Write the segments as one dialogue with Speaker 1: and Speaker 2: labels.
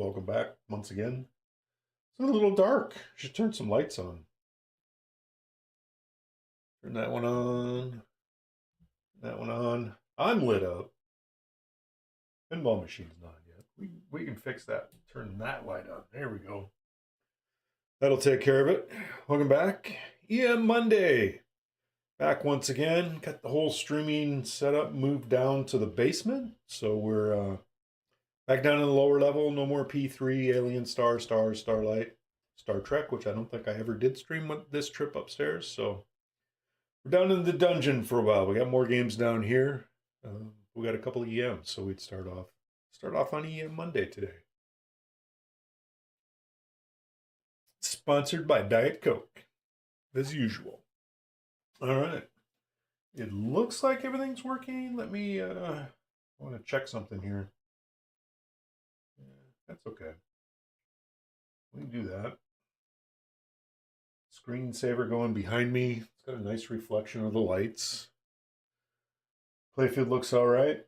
Speaker 1: Welcome back once again. It's a little dark. Should turn some lights on. Turn that one on. That one on. I'm lit up. Pinball machine's not yet. We can fix that. Turn that light on. There we go. That'll take care of it. Welcome back. Monday. Back once again. Got the whole streaming setup moved down to the basement. So we're back down in the lower level. No more P3, Alien, Starlight, Star Trek, which I don't think I ever did stream with this trip upstairs. So we're down in the dungeon for a while. We got more games down here. We got a couple of EMs, so we'd start off on EM Monday today. Sponsored by Diet Coke, as usual. All right. It looks like everything's working. Let me, I want to check something here. Yeah, that's okay. We can do that. Screensaver going behind me. It's got a nice reflection of the lights. Playfield looks all right.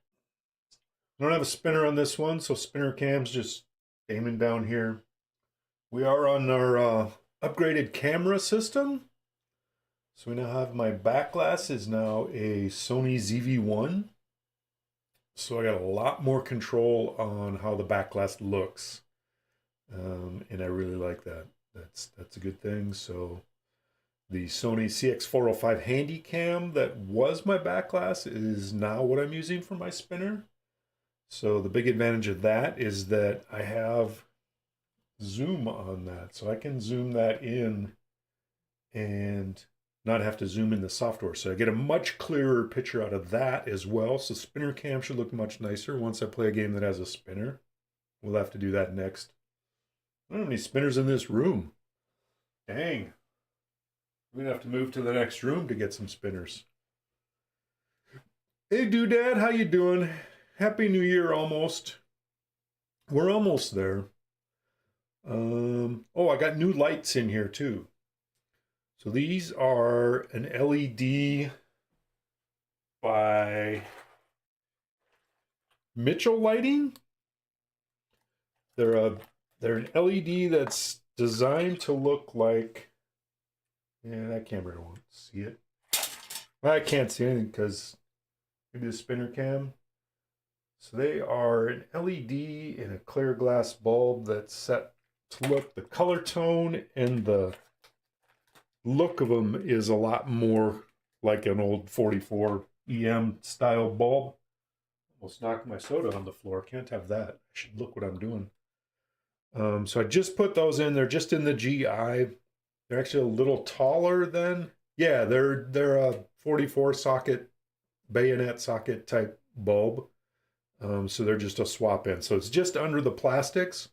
Speaker 1: I don't have a spinner on this one, so spinner cam's just aiming down here. We are on our upgraded camera system. So we now have my back glass is now a Sony ZV-1. So I got a lot more control on how the back glass looks. And I really like that. That's a good thing. So the Sony CX405 Handycam that was my back glass is now what I'm using for my spinner. So the big advantage of that is that I have zoom on that. So I can zoom that in and not have to zoom in the software. So I get a much clearer picture out of that as well. So spinner cam should look much nicer once I play a game that has a spinner. We'll have to do that next. I don't have any spinners in this room. Dang. We're gonna have to move to the next room to get some spinners. Hey Doodad, how you doing? Happy New Year almost. We're almost there. Oh, I got new lights in here too. So these are an LED by Mitchell Lighting. They're an LED that's designed to look like, yeah, that camera won't see it. I can't see anything because maybe the spinner cam. So they are an LED in a clear glass bulb that's set to look, the color tone and the look of them is a lot more like an old 44 EM style bulb. Almost knocked my soda on the floor. Can't have that. I should look what I'm doing. So I just put those in. They're just in the GI. They're actually a little taller than, yeah, they're a 44 socket, bayonet socket type bulb. So they're just a swap in. So it's just under the plastics.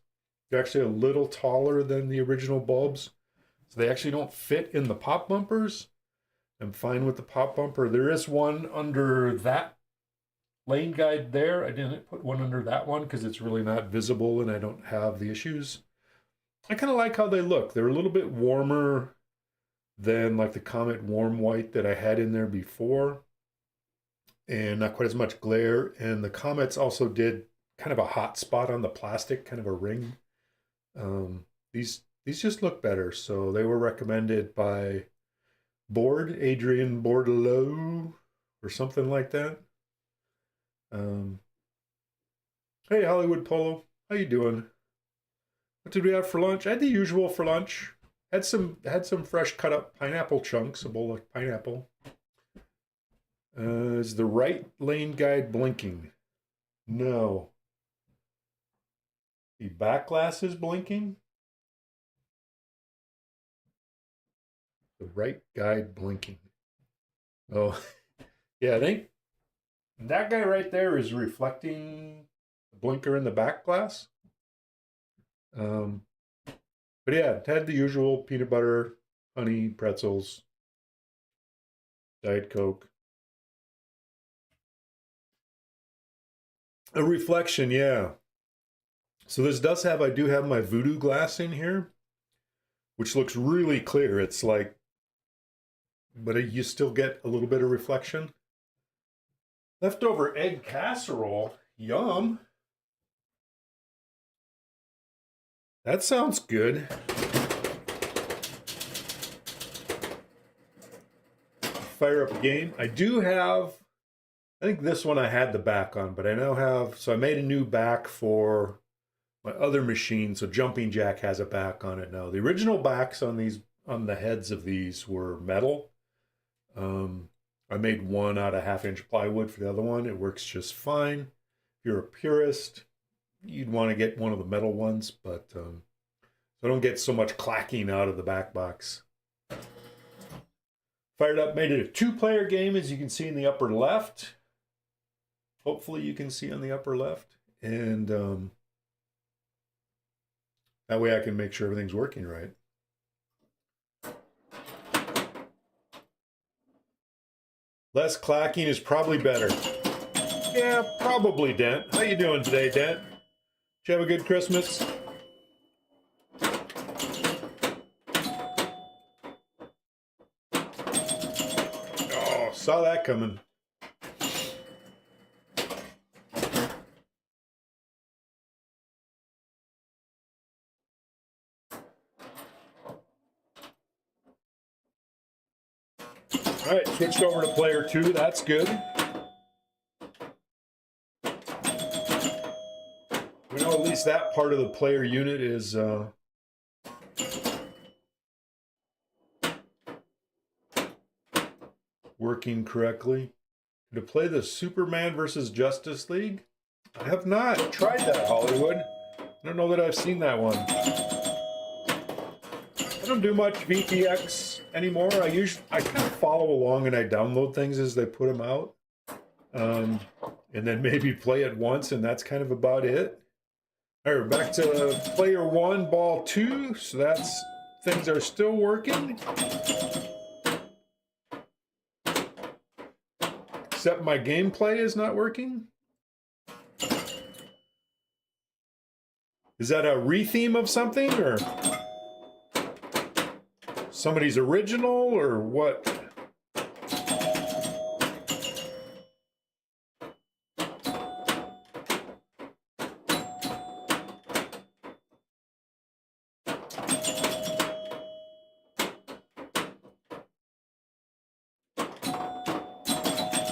Speaker 1: They're actually a little taller than the original bulbs. So they actually don't fit in the pop bumpers. I'm fine with the pop bumper. There is one under that lane guide there. I didn't put one under that one because it's really not visible and I don't have the issues. I kind of like how they look. They're a little bit warmer than like the Comet Warm White that I had in there before. And not quite as much glare. And the Comets also did kind of a hot spot on the plastic, kind of a ring. These just look better. So they were recommended by Adrian Bordelot or something like that. Hey, Hollywood Polo, how you doing? What did we have for lunch? I had the usual for lunch. Had some fresh cut up pineapple chunks, a bowl of pineapple. Is the right lane guide blinking? No. The back glass is blinking. The right guide blinking. Oh, yeah, I think that guy right there is reflecting the blinker in the back glass. But yeah, it had the usual peanut butter, honey, pretzels, Diet Coke. A reflection, yeah. So this does have, I do have my voodoo glass in here, which looks really clear. It's like, but you still get a little bit of reflection. Leftover egg casserole, yum. That sounds good. Fire up a game. I do have, I think this one I had the back on, but I now have, so I made a new back for my other machine. So Jumping Jack has a back on it now. The original backs on these, on the heads of these were metal. I made one out of 1/2-inch plywood for the other one. It works just fine. If you're a purist, you'd want to get one of the metal ones, but so I don't get so much clacking out of the back box. Fired up, made it a 2-player game, as you can see in the upper left. Hopefully you can see on the upper left. And that way I can make sure everything's working right. Less clacking is probably better. Yeah, probably, Dent. How you doing today, Dent? Did you have a good Christmas? Oh, saw that coming. All right, switched over to player 2. That's good. We know at least that part of the player unit is working correctly. To play the Superman versus Justice League? I have not tried that, Hollywood. I don't know that I've seen that one. I don't do much VPX anymore. I kind of follow along and I download things as they put them out. And then maybe play it once, and that's kind of about it. All right, back to player 1, ball 2. So that's, things are still working. Except my gameplay is not working. Is that a retheme of something, or somebody's original, or what?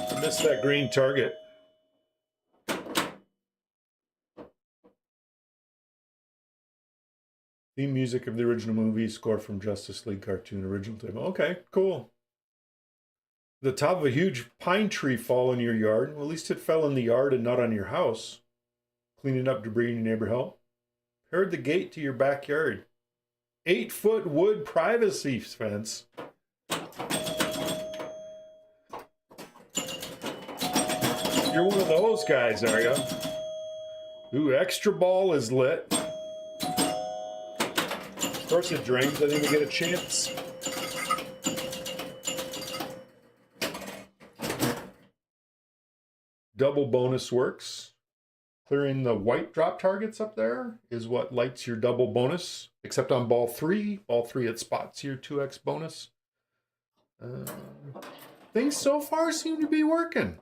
Speaker 1: I missed that green target. Theme music of the original movie, score from Justice League cartoon, original table. Okay, cool. The top of a huge pine tree fall in your yard. Well, at least it fell in the yard and not on your house. Cleaning up debris in your neighbor help. Paired the gate to your backyard. 8-foot wood privacy fence. You're one of those guys, are you? Ooh, extra ball is lit. Of course it drains. I didn't even get a chance. Double bonus works. Clearing the white drop targets up there is what lights your double bonus, except on ball 3. Ball 3, it spots your 2x bonus. Things so far seem to be working.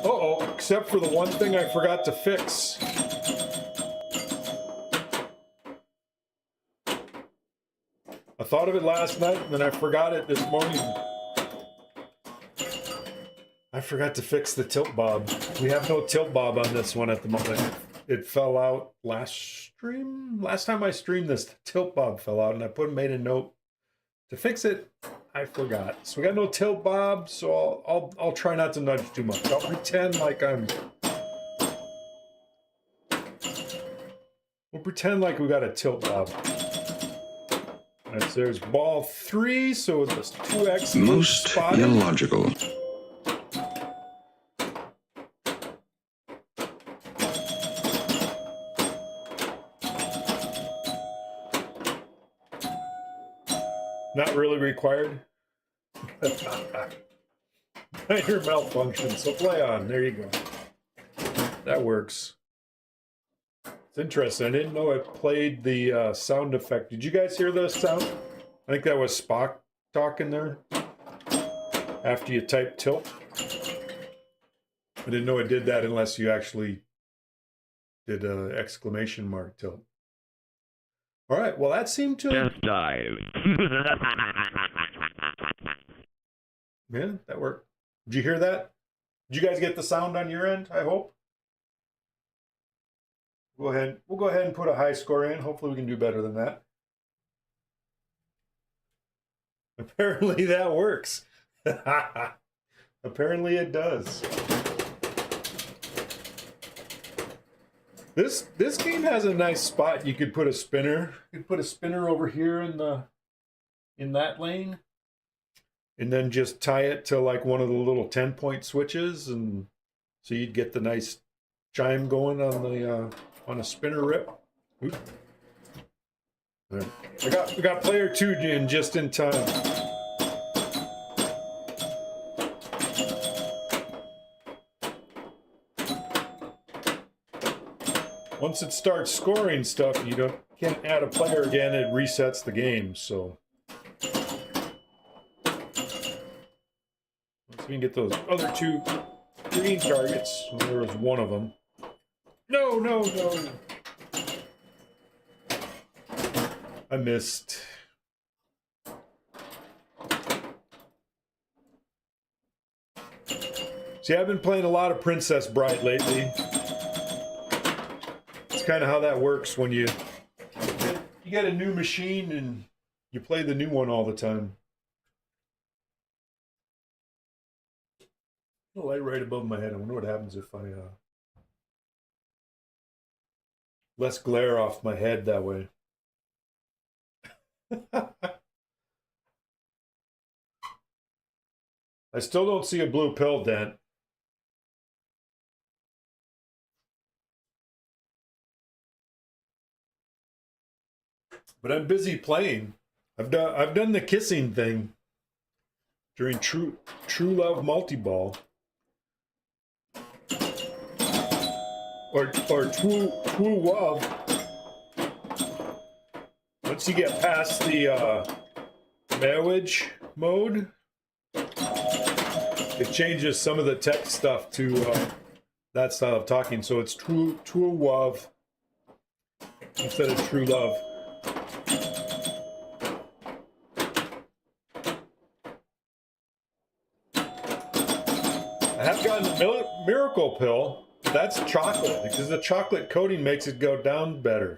Speaker 1: Uh-oh, except for the one thing I forgot to fix. I thought of it last night, and then I forgot it this morning. I forgot to fix the tilt bob. We have no tilt bob on this one at the moment. It fell out last stream. Last time I streamed this, the tilt bob fell out, and I made a note to fix it. I forgot. So we got no tilt bob, so I'll try not to nudge too much. I'll pretend like we'll pretend like we got a tilt bob. Right, so there's ball 3, so it's 2x.
Speaker 2: Most spotted. Illogical.
Speaker 1: Not really required. Minor malfunction, so play on. There you go. That works. It's interesting. I didn't know it played the sound effect. Did you guys hear the sound? I think that was Spock talking there after you type tilt. I didn't know it did that unless you actually did a exclamation mark tilt. All right, well, that seemed to...
Speaker 3: Just dive.
Speaker 1: Yeah, that worked. Did you hear that? Did you guys get the sound on your end, I hope? Go ahead. We'll go ahead and put a high score in. Hopefully we can do better than that. Apparently that works. Apparently it does. This game has a nice spot. You could put a spinner. You could put a spinner over here in that lane, and then just tie it to like one of the little 10-point switches, and so you'd get the nice chime going on a spinner rip. Ooh. Right. We got player 2 in just in time. Once it starts scoring stuff, you can't add a player again. It resets the game. So once we can get those other 2 green targets, there was one of them. No, no, no. I missed. See, I've been playing a lot of Princess Bride lately. It's kind of how that works when you get a new machine and you play the new one all the time. A light right above my head. I wonder what happens if I less glare off my head that way. I still don't see a blue pill dent. But I'm busy playing. I've done the kissing thing during True Love Multi-Ball. Or True Love. Once you get past the marriage mode, it changes some of the text stuff to that style of talking. So it's true love instead of true love. I have gotten a miracle pill. That's chocolate, because the chocolate coating makes it go down better.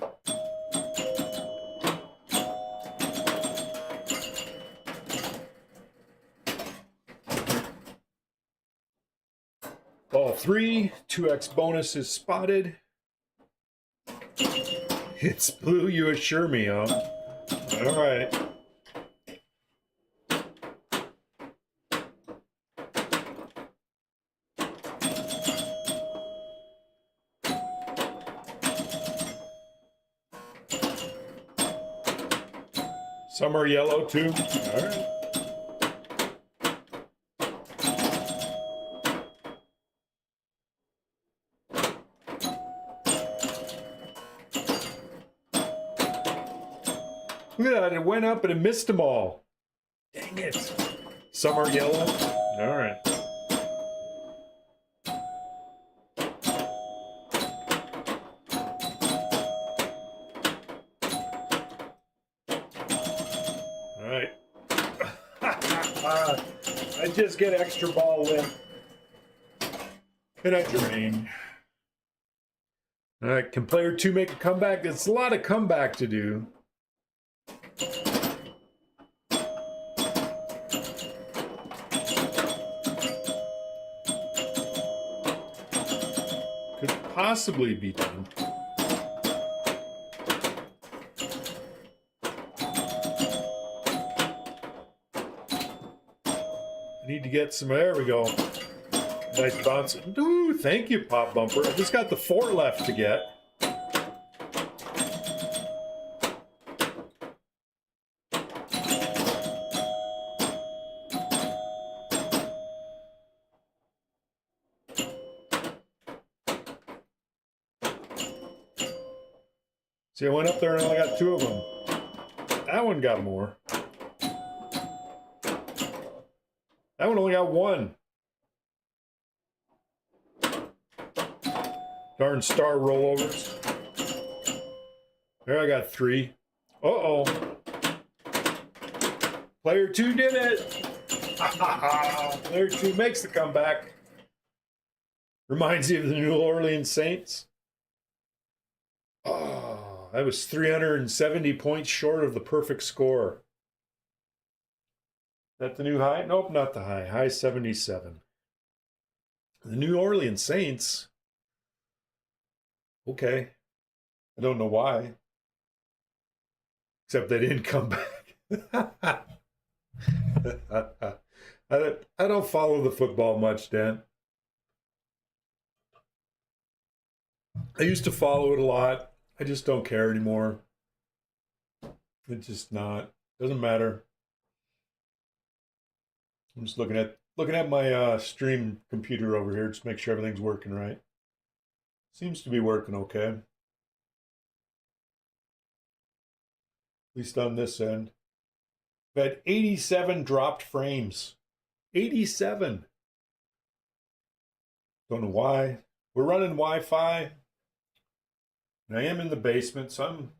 Speaker 1: Ball 3, 2x bonus is spotted. It's blue, you assure me, huh? All right. Some are yellow too. All right. Look at that, it went up and it missed them all. Dang it. Some are yellow. All right. All right. I just get extra ball in. And I drain. All right, can player 2 make a comeback? It's a lot of comeback to do. Could possibly be done. I need to get some, there we go. Nice bounce. Ooh, thank you, Pop Bumper. I just got the 4 left to get. See, I went up there and I only got 2 of them. That one got more. That one only got 1. Darn star rollovers. There, I got 3. Uh-oh. Player 2 did it. Player 2 makes the comeback. Reminds you of the New Orleans Saints. Oh, that was 370 points short of the perfect score. Is that the new high? Nope, not the high. High 77. The New Orleans Saints. Okay. I don't know why. Except they didn't come back. I don't follow the football much, Dan. I used to follow it a lot. I just don't care anymore. It's just not. Doesn't matter. I'm just looking at my stream computer over here, just make sure everything's working right. Seems to be working okay. At least on this end. I've had 87 dropped frames. 87. Don't know why. We're running Wi-Fi. And I am in the basement, so I'm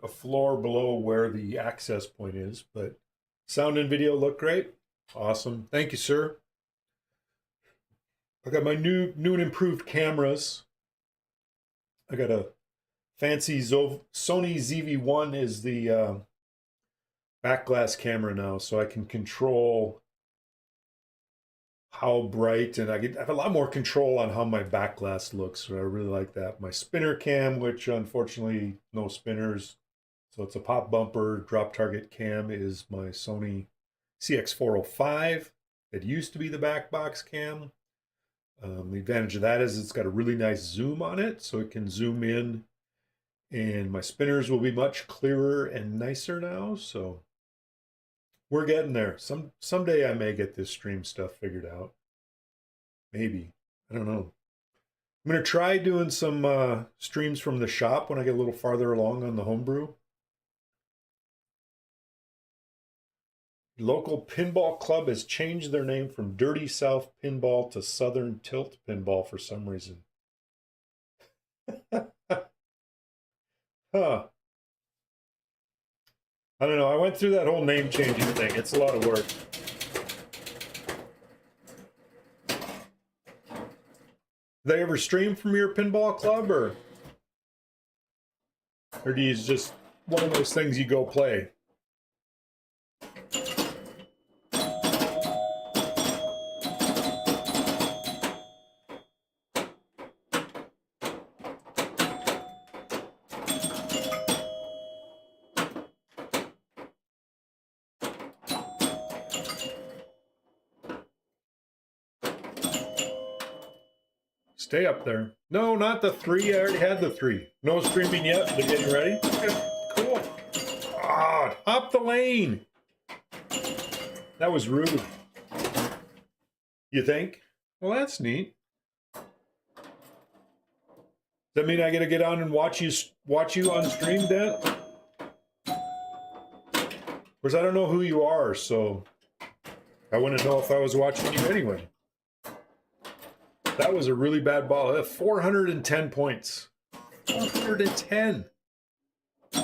Speaker 1: a floor below where the access point is, but sound and video look great. Awesome. Thank you, sir. I got my new and improved cameras. I got a fancy Sony ZV-1 is the back glass camera now, so I can control how bright, and I have a lot more control on how my back glass looks, so I really like that. My spinner cam, which unfortunately no spinners, so it's a pop bumper drop target cam, is my Sony CX405. It used to be the back box cam. The advantage of that is it's got a really nice zoom on it, so it can zoom in, and my spinners will be much clearer and nicer now, so we're getting there. Someday I may get this stream stuff figured out. Maybe. I don't know. I'm going to try doing some streams from the shop when I get a little farther along on the homebrew. Local pinball club has changed their name from Dirty South Pinball to Southern Tilt Pinball for some reason. Huh. I don't know. I went through that whole name changing thing. It's a lot of work. They ever stream from your pinball club, or do you just one of those things you go play? Stay up there. No, not the 3. I already had the 3. No streaming yet. They're getting ready. Okay, cool. Ah, hop the lane. That was rude. You think? Well, that's neat. Does that mean I gotta get on and watch you on stream, Dan? Of course, I don't know who you are, so I wouldn't know if I was watching you anyway. That was a really bad ball. 410 points. 410. I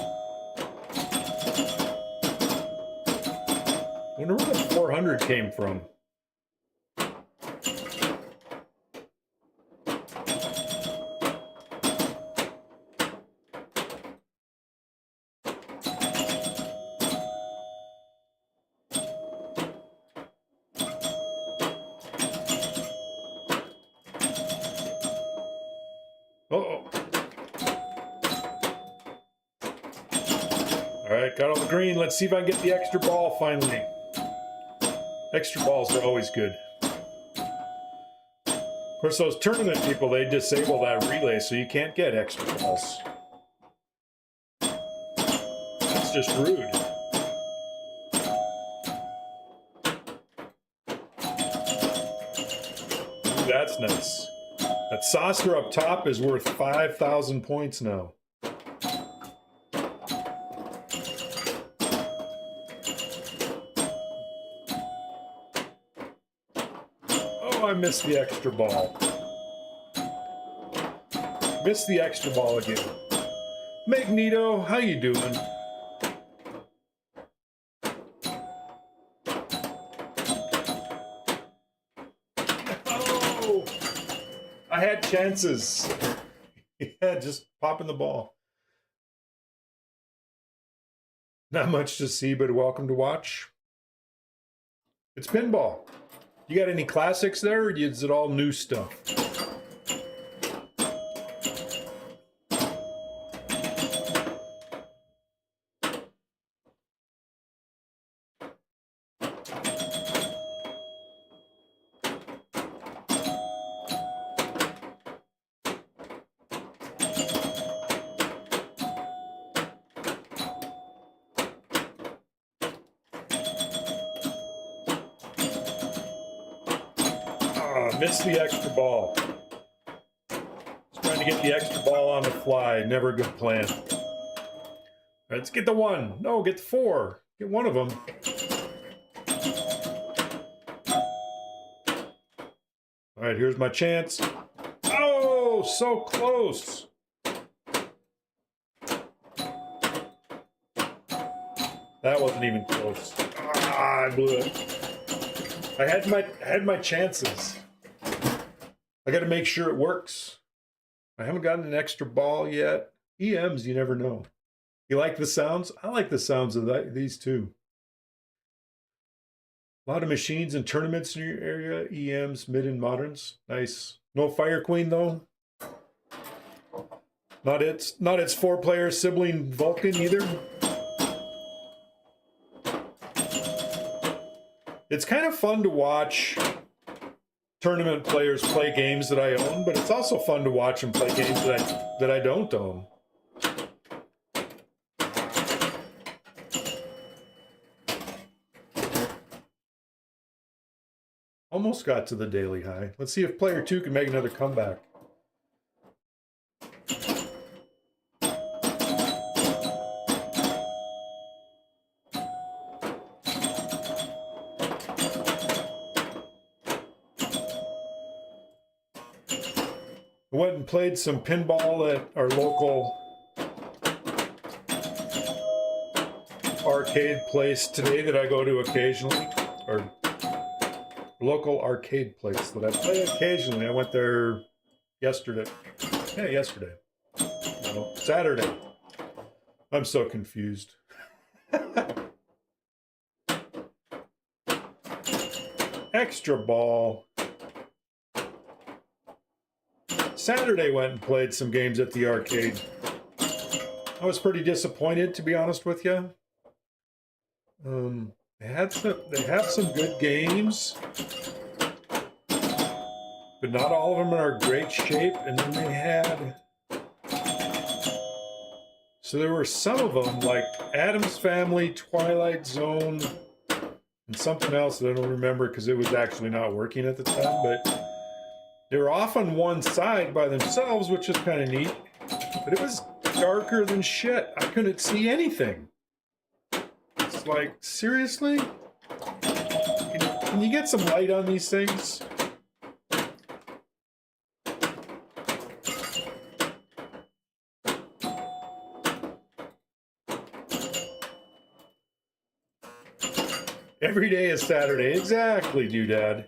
Speaker 1: wonder where the 400 came from. Uh-oh. All right, got on the green. Let's see if I can get the extra ball finally. Extra balls are always good. Of course, those tournament people, they disable that relay, so you can't get extra balls. That's just rude. Ooh, that's nice. That saucer up top is worth 5,000 points now. Oh, I missed the extra ball. Missed the extra ball again. Magneto, how you doing? Oh! I had chances. Yeah, just popping the ball. Not much to see, but welcome to watch. It's pinball. You got any classics there, or is it all new stuff? Missed the extra ball. Just trying to get the extra ball on the fly. Never a good plan. All right, let's get the 1. No, get the 4. Get one of them. All right, here's my chance. Oh, so close. That wasn't even close. Ah, I blew it. I had my chances. I got to make sure it works. I haven't gotten an extra ball yet. EMs, you never know. You like the sounds? I like the sounds of these too. A lot of machines and tournaments in your area. EMs, mid and moderns. Nice. No Fire Queen though. Not its 4-player sibling Vulcan either. It's kind of fun to watch tournament players play games that I own, but it's also fun to watch them play games that I don't own. Almost got to the daily high. Let's see if player 2 can make another comeback. Went and played some pinball at our local arcade place today that I go to occasionally, or local arcade place that I play occasionally. I went there yesterday. Yeah, yesterday. No, Saturday. I'm so confused. Extra ball. Saturday went and played some games at the arcade. I was pretty disappointed, to be honest with you. They have some good games, but not all of them are in great shape. And then they had, so there were some of them like Addams Family, Twilight Zone, and something else that I don't remember because it was actually not working at the time, but they were off on one side by themselves, which is kind of neat. But it was darker than shit. I couldn't see anything. It's like, seriously? Can you get some light on these things? Every day is Saturday. Exactly, Doodad.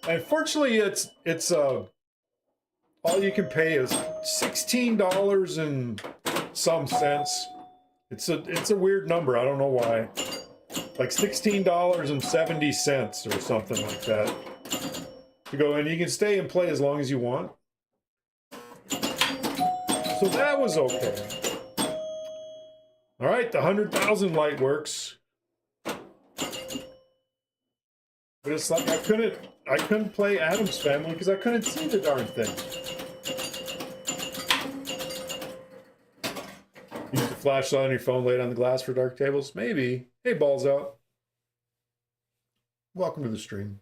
Speaker 1: Unfortunately, it's all you can pay is $16 and some cents. It's a weird number. I don't know why. Like $16.70 or something like that. To go in, you can stay and play as long as you want. So that was okay. All right, the 100,000 light works. But it's like I couldn't play Addams Family because I couldn't see the darn thing. Use the flashlight on your phone, lay it on the glass for dark tables? Maybe. Hey, balls out. Welcome to the stream.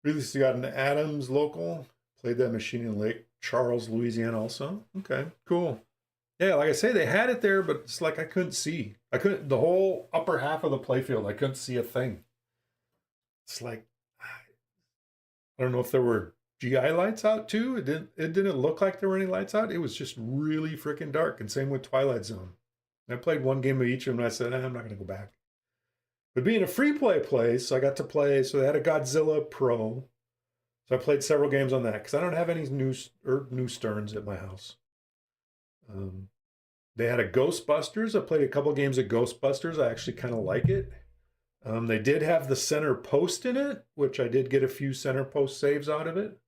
Speaker 1: Recently got an Addams local. Played that machine in Lake Charles, Louisiana also. Okay, cool. Yeah, like I say, they had it there, but it's like I couldn't see. The whole upper half of the playfield, I couldn't see a thing. It's like, I don't know if there were GI lights out too. It didn't look like there were any lights out. It was just really freaking dark. And same with Twilight Zone. I played one game of each of them and I said, I'm not going to go back. But being a free play place, I got to play. So they had a Godzilla Pro. So I played several games on that because I don't have any new Sterns at my house. They had a Ghostbusters. I played a couple games of Ghostbusters. I actually kind of like it. They did have the center post in it, which I did get a few center post saves out of it.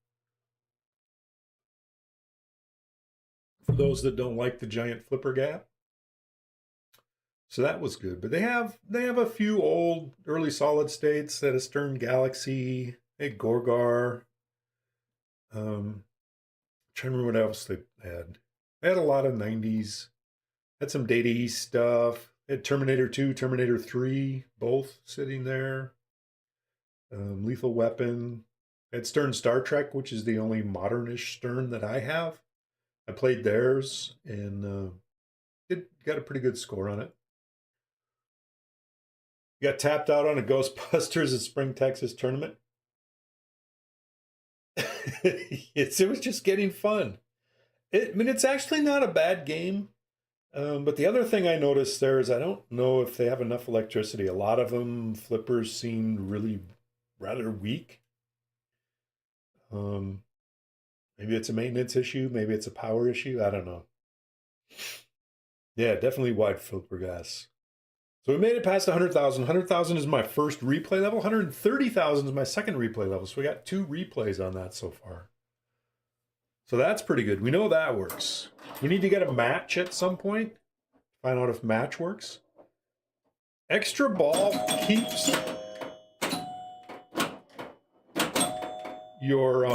Speaker 1: For those that don't like the giant flipper gap. So that was good. But they have a few old early solid states that a Stern Galaxy, a Gorgar. Trying to remember what else they had. They had a lot of 90s. Had some Data East stuff. They had Terminator 2, Terminator 3, both sitting there. Lethal Weapon. They had Stern Star Trek, which is the only modernish Stern that I have. I played theirs and got a pretty good score on it. Got tapped out on a Ghostbusters at Spring Texas tournament. It was just getting fun. It's actually not a bad game. But the other thing I noticed there is I don't know if they have enough electricity. A lot of them flippers seemed really rather weak. Maybe it's a maintenance issue. Maybe it's a power issue. I don't know. Yeah, definitely wide flipper gas. So we made it past 100,000. 100,000 is my first replay level. 130,000 is my second replay level. So we got 2 replays on that so far. So that's pretty good. We know that works. We need to get a match at some point. Find out if match works. Extra ball keeps your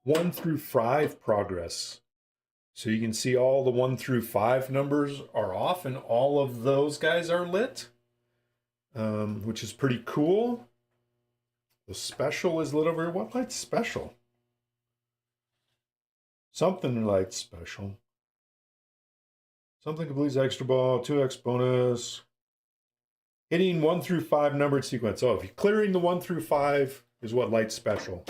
Speaker 1: 1 through 5 progress. So you can see all the 1 through 5 numbers are off and all of those guys are lit, which is pretty cool. The special is lit over here. What light's special? Something light special. Something completes extra ball, 2x bonus. Hitting 1 through 5 numbered sequence. Oh, if you're clearing the 1 through 5 is what light special.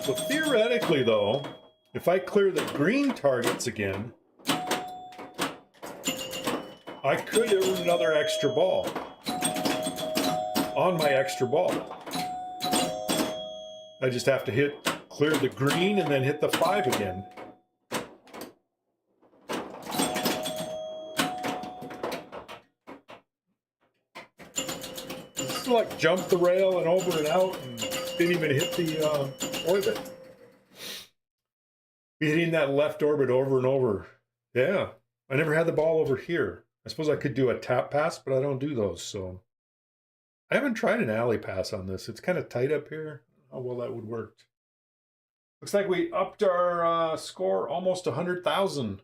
Speaker 1: So theoretically, though, if I clear the green targets again, I could earn another extra ball on my extra ball. I just have to clear the green and then hit the 5 again. This is like jump the rail and over and out and didn't even hit the orbit. Be hitting that left orbit over and over. Yeah, I never had the ball over here. I suppose I could do a tap pass, but I don't do those, so. I haven't tried an alley pass on this. It's kind of tight up here. How well that would work. Looks like we upped our score almost 100,000.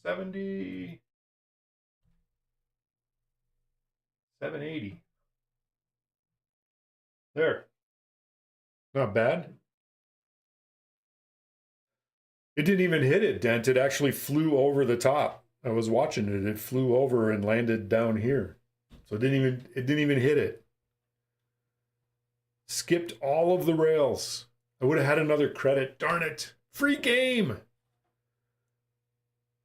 Speaker 1: $70, $780. There. Not bad. It didn't even hit it, Dent. It actually flew over the top. I was watching it. It flew over and landed down here. So it didn't even hit it. Skipped all of the rails. I would have had another credit. Darn it. Free game.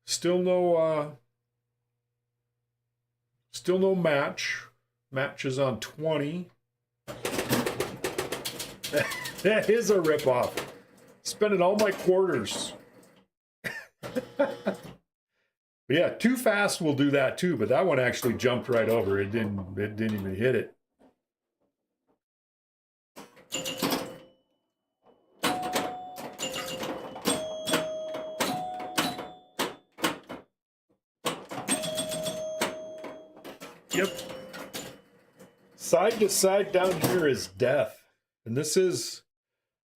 Speaker 1: Still no match. Match is on 20. That is a ripoff. Spending all my quarters. Yeah, Too Fast will do that too, but that one actually jumped right over. It didn't even hit it. Yep. Side to side down here is death. And this is,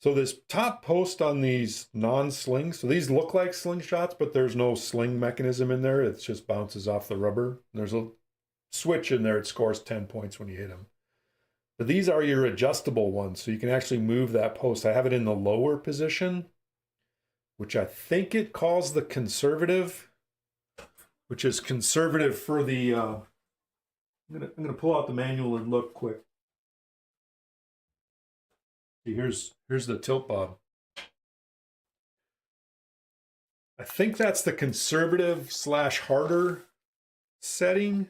Speaker 1: so this top post on these non-slings, so these look like slingshots, but there's no sling mechanism in there. It just bounces off the rubber. There's a switch in there. It scores 10 points when you hit them. But these are your adjustable ones, so you can actually move that post. I have it in the lower position, which I think it calls the conservative, which is conservative for the, I'm gonna pull out the manual and look quick. See, here's the tilt bob. I think that's the conservative / harder setting.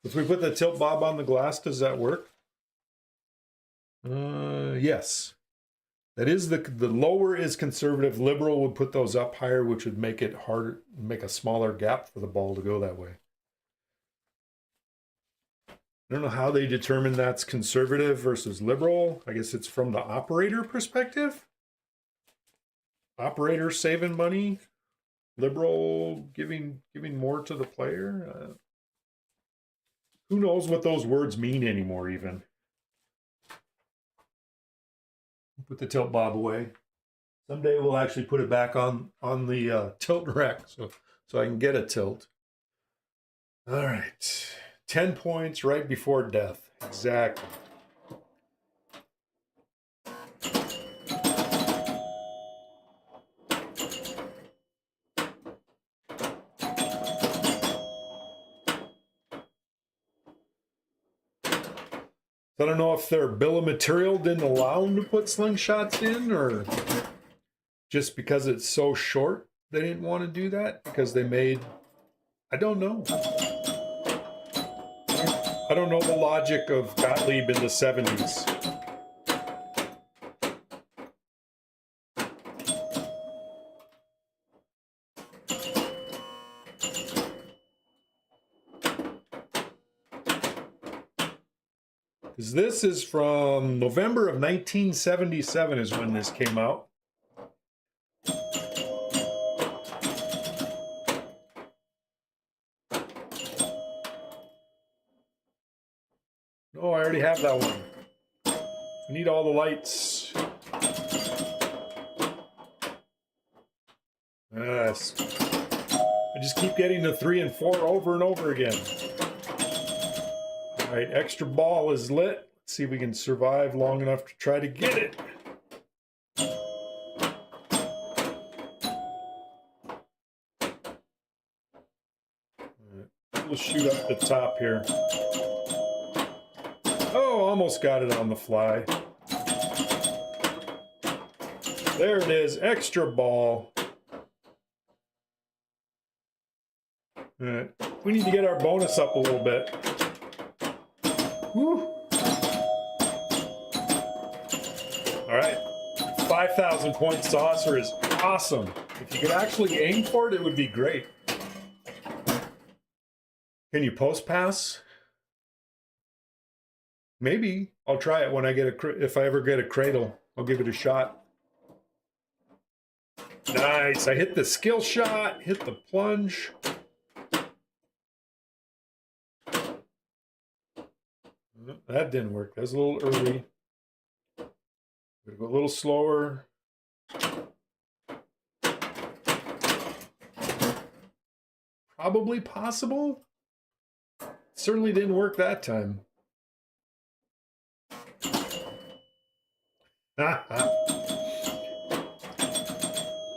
Speaker 1: If we put the tilt bob on the glass, does that work? Yes. That is the lower is conservative. Liberal would put those up higher, which would make it harder, make a smaller gap for the ball to go that way. I don't know how they determine that's conservative versus liberal. I guess it's from the operator perspective. Operator saving money, liberal giving more to the player. Who knows what those words mean anymore, even. Put the tilt bob away. Someday we'll actually put it back on the tilt rack so I can get a tilt. All right. 10 points right before death. Exactly. I don't know if their bill of material didn't allow them to put slingshots in, or just because it's so short they didn't want to do that because they made, I don't know. I don't know the logic of Gottlieb in the 70s. Because this is from November of 1977 is when this came out. Oh, I already have that one. I need all the lights. Yes. I just keep getting the 3 and 4 over and over again. All right, extra ball is lit. Let's see if we can survive long enough to try to get it. Right, we'll shoot up the top here. Oh, almost got it on the fly. There it is, extra ball. All right, we need to get our bonus up a little bit. Woo. All right, 5,000 point saucer is awesome. If you could actually aim for it, it would be great. Can you post pass? Maybe. I'll try it when I get if I ever get a cradle. I'll give it a shot. Nice. I hit the skill shot, hit the plunge. That didn't work. That was a little early. We're gonna go a little slower. Probably possible. Certainly didn't work that time.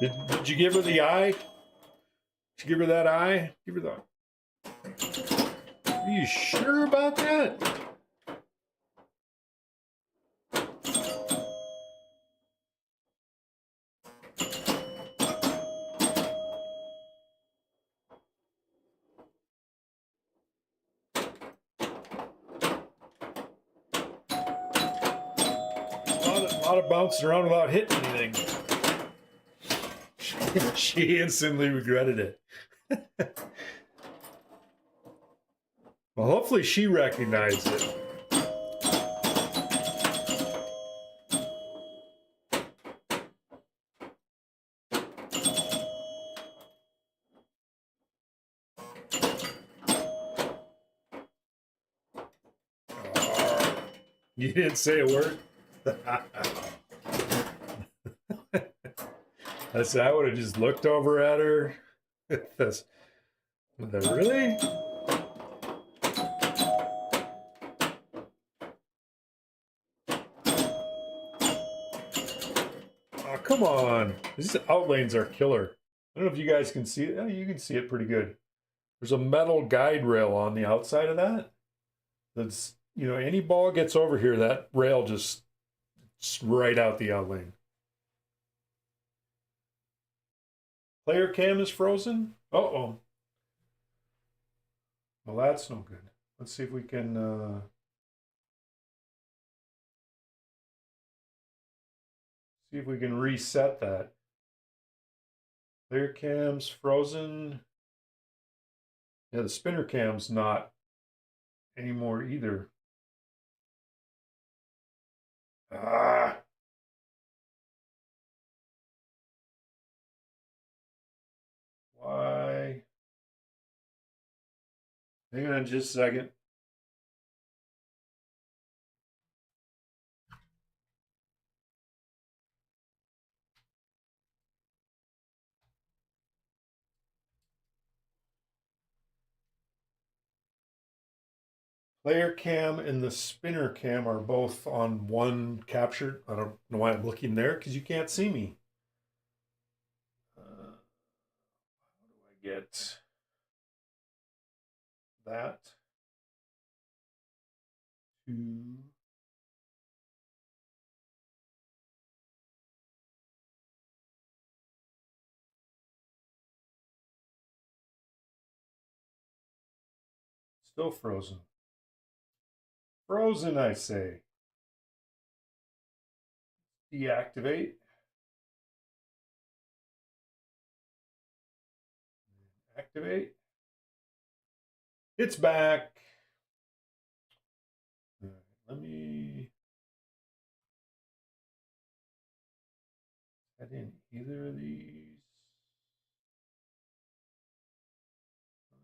Speaker 1: Did you give her the eye? Did you give her that eye? Give her the... Are you sure about that? A lot of bouncing around without hitting anything. She instantly regretted it. Well, hopefully she recognized it. You didn't say a word? I would have just looked over at her. Really? Oh, come on. These outlanes are killer. I don't know if you guys can see it. Oh, you can see it pretty good. There's a metal guide rail on the outside of that. That's, you know, any ball gets over here, that rail just right out the outlane. Player cam is frozen? Uh-oh. Well, that's no good. Let's see if we can see if we can reset that. Player cam's frozen. Yeah, the spinner cam's not anymore either. Ah. Why? Hang on just a second. Player cam and the spinner cam are both on one captured. I don't know why I'm looking there because you can't see me. How do I get that to still frozen? Frozen, I say. Deactivate. Activate. It's back. All right, let me add in either of these.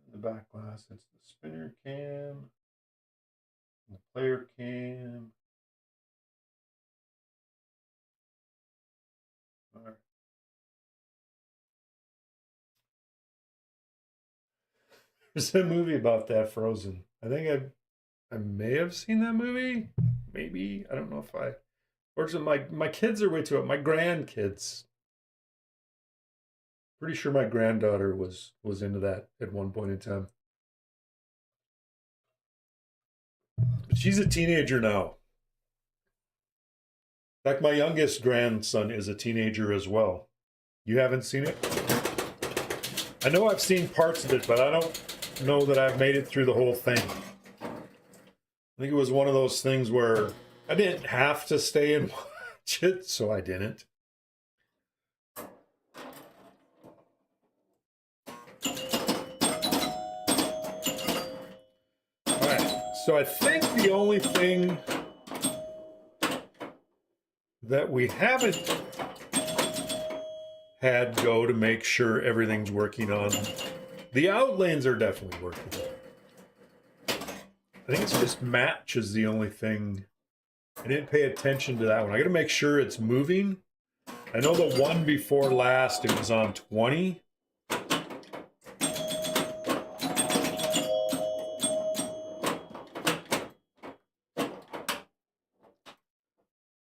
Speaker 1: In the back glass, it's the spinner cam, and the player cam. All right. There's a movie about that, Frozen. I think I may have seen that movie. Maybe. I don't know if I. Or is it my kids are way too up. My grandkids. Pretty sure my granddaughter was into that at one point in time. But she's a teenager now. In fact, my youngest grandson is a teenager as well. You haven't seen it? I know I've seen parts of it, but I don't know that I've made it through the whole thing. I think it was one of those things where I didn't have to stay and watch it, so I didn't. All right, so I think the only thing that we haven't had go to make sure everything's working on, the outlanes are definitely working. I think it's just match is the only thing. I didn't pay attention to that one. I got to make sure it's moving. I know the one before last, it was on 20.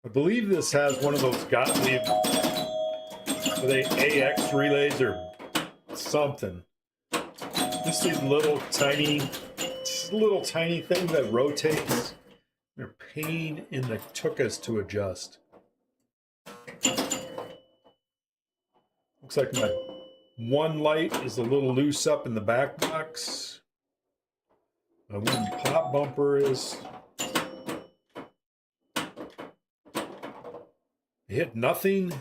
Speaker 1: I believe this has one of those Gottlieb, are they AX relays or something? Just these little tiny thing that rotates. They're a pain in the tuchus to adjust. Looks like my one light is a little loose up in the back box. My one pop bumper is hit nothing.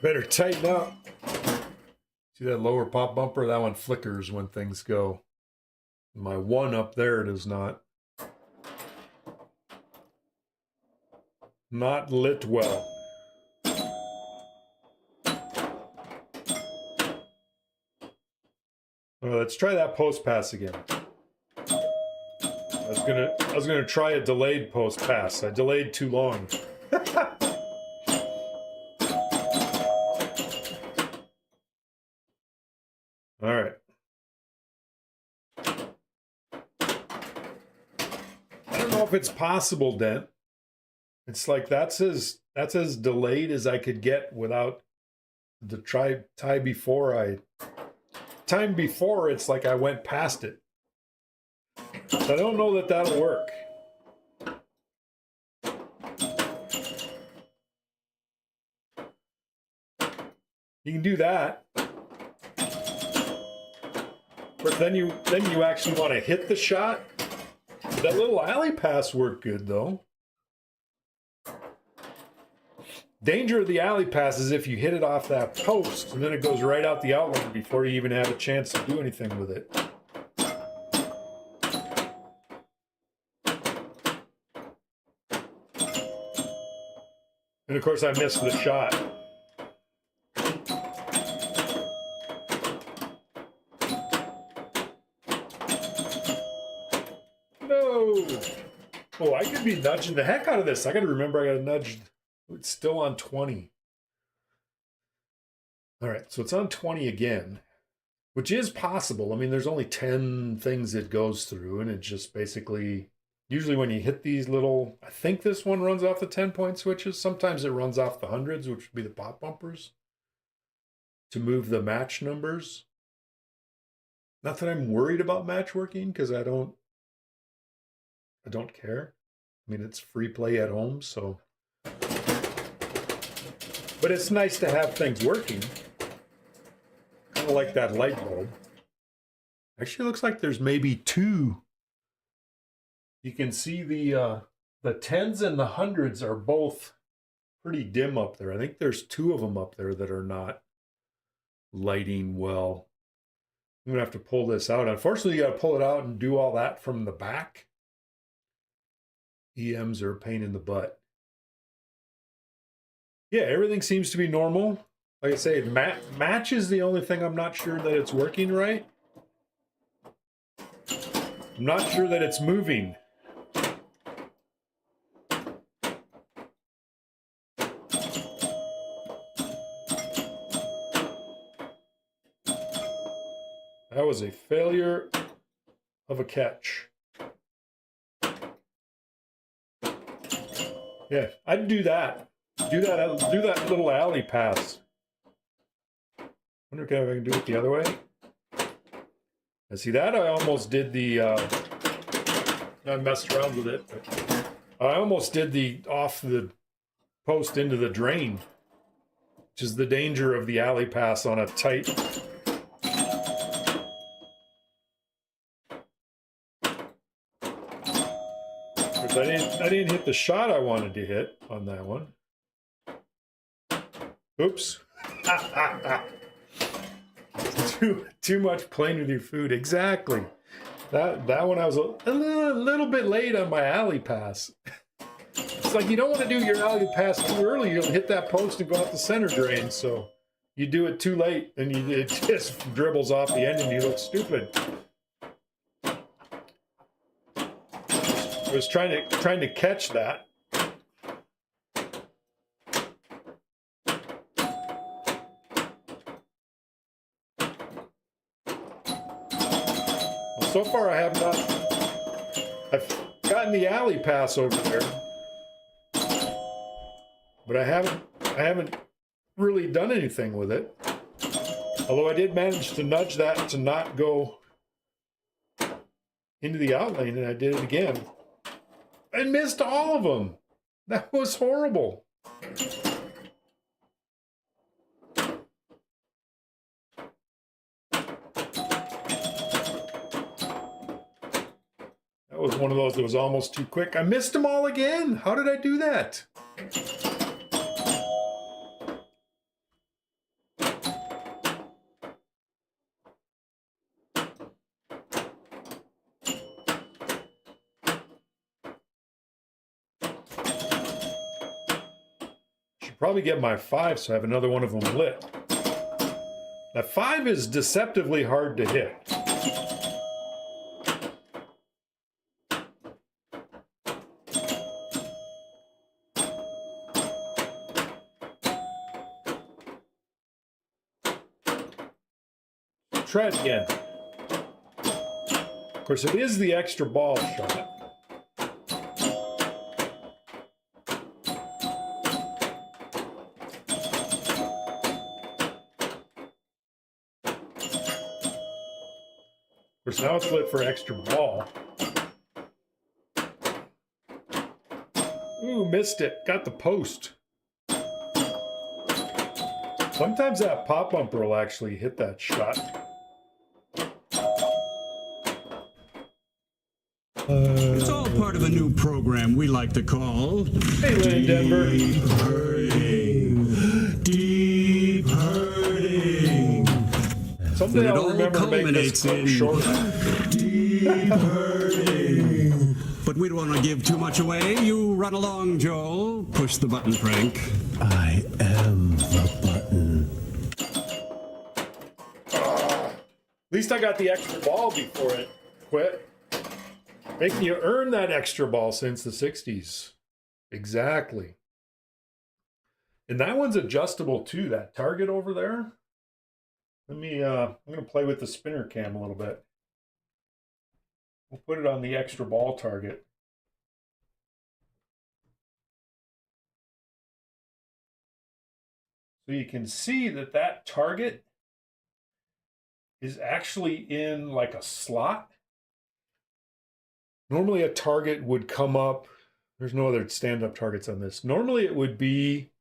Speaker 1: Better tighten up. See that lower pop bumper? That one flickers when things go. My one up there does not. Not lit well. Well, let's try that post pass again. Let's was gonna try a delayed post pass. I delayed too long. All right. I don't know if it's possible, Dent. It's like that's as delayed as I could get without the time before. It's like I went past it. I don't know that that'll work. You can do that. But then you actually want to hit the shot. That little alley pass worked good though. Danger of the alley pass is if you hit it off that post and then it goes right out the outline before you even have a chance to do anything with it. And of course I missed the shot. No! Oh, I could be nudging the heck out of this. I gotta remember I gotta nudge. It's still on 20. All right, so it's on 20 again, which is possible. I mean, there's only 10 things it goes through, and it just basically, usually when you hit these little, I think this one runs off the 10-point switches. Sometimes it runs off the hundreds, which would be the pop bumpers, to move the match numbers. Not that I'm worried about match working, because I don't care. I mean, it's free play at home, so. But it's nice to have things working. Kind of like that light bulb. Actually, it looks like there's maybe two. You can see the 10s and the 100s are both pretty dim up there. I think there's two of them up there that are not lighting well. I'm going to have to pull this out. Unfortunately, you got to pull it out and do all that from the back. EMs are a pain in the butt. Yeah, everything seems to be normal. Like I say, match is the only thing I'm not sure that it's working right. I'm not sure that it's moving. That was a failure of a catch. Yeah, I'd do that. Do that little alley pass. Wonder if I can do it the other way. And see that I almost did the. I messed around with it. But I almost did the off the post into the drain, which is the danger of the alley pass on a tight. I didn't hit the shot I wanted to hit on that one. Oops. Too much playing with your food. Exactly. That one I was a little bit late on my alley pass. It's like you don't want to do your alley pass too early. You'll hit that post and go out the center drain. So you do it too late and it just dribbles off the end and you look stupid. I was trying to catch that. Well, so far I have not. I've gotten the alley pass over there, but I haven't really done anything with it. Although I did manage to nudge that to not go into the outlane, and I did it again. I missed all of them. That was horrible. That was one of those that was almost too quick. I missed them all again. How did I do that? Probably get my 5 so I have another one of them lit. Now 5 is deceptively hard to hit. try it again. Of course, it is the extra ball shot. Of course, now it's lit for extra ball. Ooh, missed it. Got the post. Sometimes that pop bumper will actually hit that shot.
Speaker 3: It's all part of a new program we like to call
Speaker 1: Hey, Lynn Denver.
Speaker 3: Deep Hurting. Deep Hurting.
Speaker 1: Someday
Speaker 3: And it
Speaker 1: I'll
Speaker 3: all
Speaker 1: remember to make this
Speaker 3: culminates
Speaker 1: clip
Speaker 3: in
Speaker 1: shorter.
Speaker 3: Deep Hurting. But we don't want to give too much away. You run along, Joel. Push the button, Frank.
Speaker 4: I am the button.
Speaker 1: At least I got the extra ball before it quit. Making you earn that extra ball since the 60s. Exactly. And that one's adjustable too, that target over there. Let me, I'm going to play with the spinner cam a little bit. We'll put it on the extra ball target. So you can see that that target is actually in like a slot. Normally a target would come up. There's no other stand-up targets on this. Normally it would be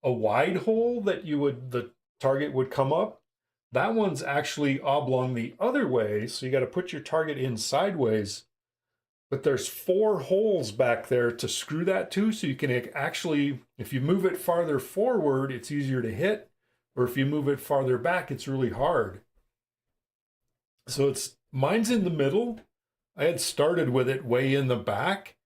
Speaker 1: a wide hole that the target would come up. That one's actually oblong the other way, so you got to put your target in sideways. But there's 4 holes back there to screw that to, so you can actually, if you move it farther forward, it's easier to hit, or if you move it farther back, it's really hard. So mine's in the middle. I had started with it way in the back,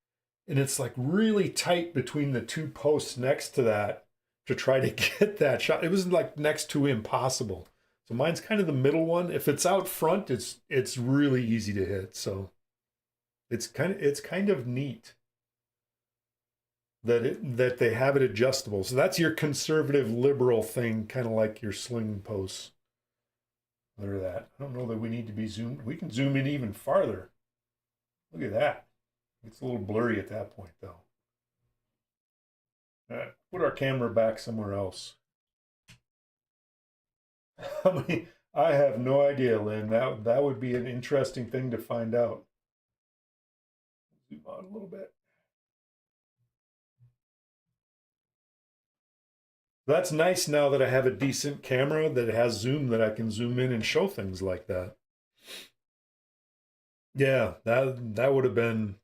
Speaker 1: and it's like really tight between the 2 posts next to that to try to get that shot. It was like next to impossible. So mine's kind of the middle one. If it's out front, it's really easy to hit. So it's kind of neat that they have it adjustable. So that's your conservative liberal thing, kind of like your sling posts. Look at that. I don't know that we need to be zoomed. We can zoom in even farther. Look at that. It's a little blurry at that point, though. All right, put our camera back somewhere else. I have no idea, Lynn. That would be an interesting thing to find out. Zoom out a little bit. That's nice now that I have a decent camera that has zoom that I can zoom in and show things like that. Yeah, that would have been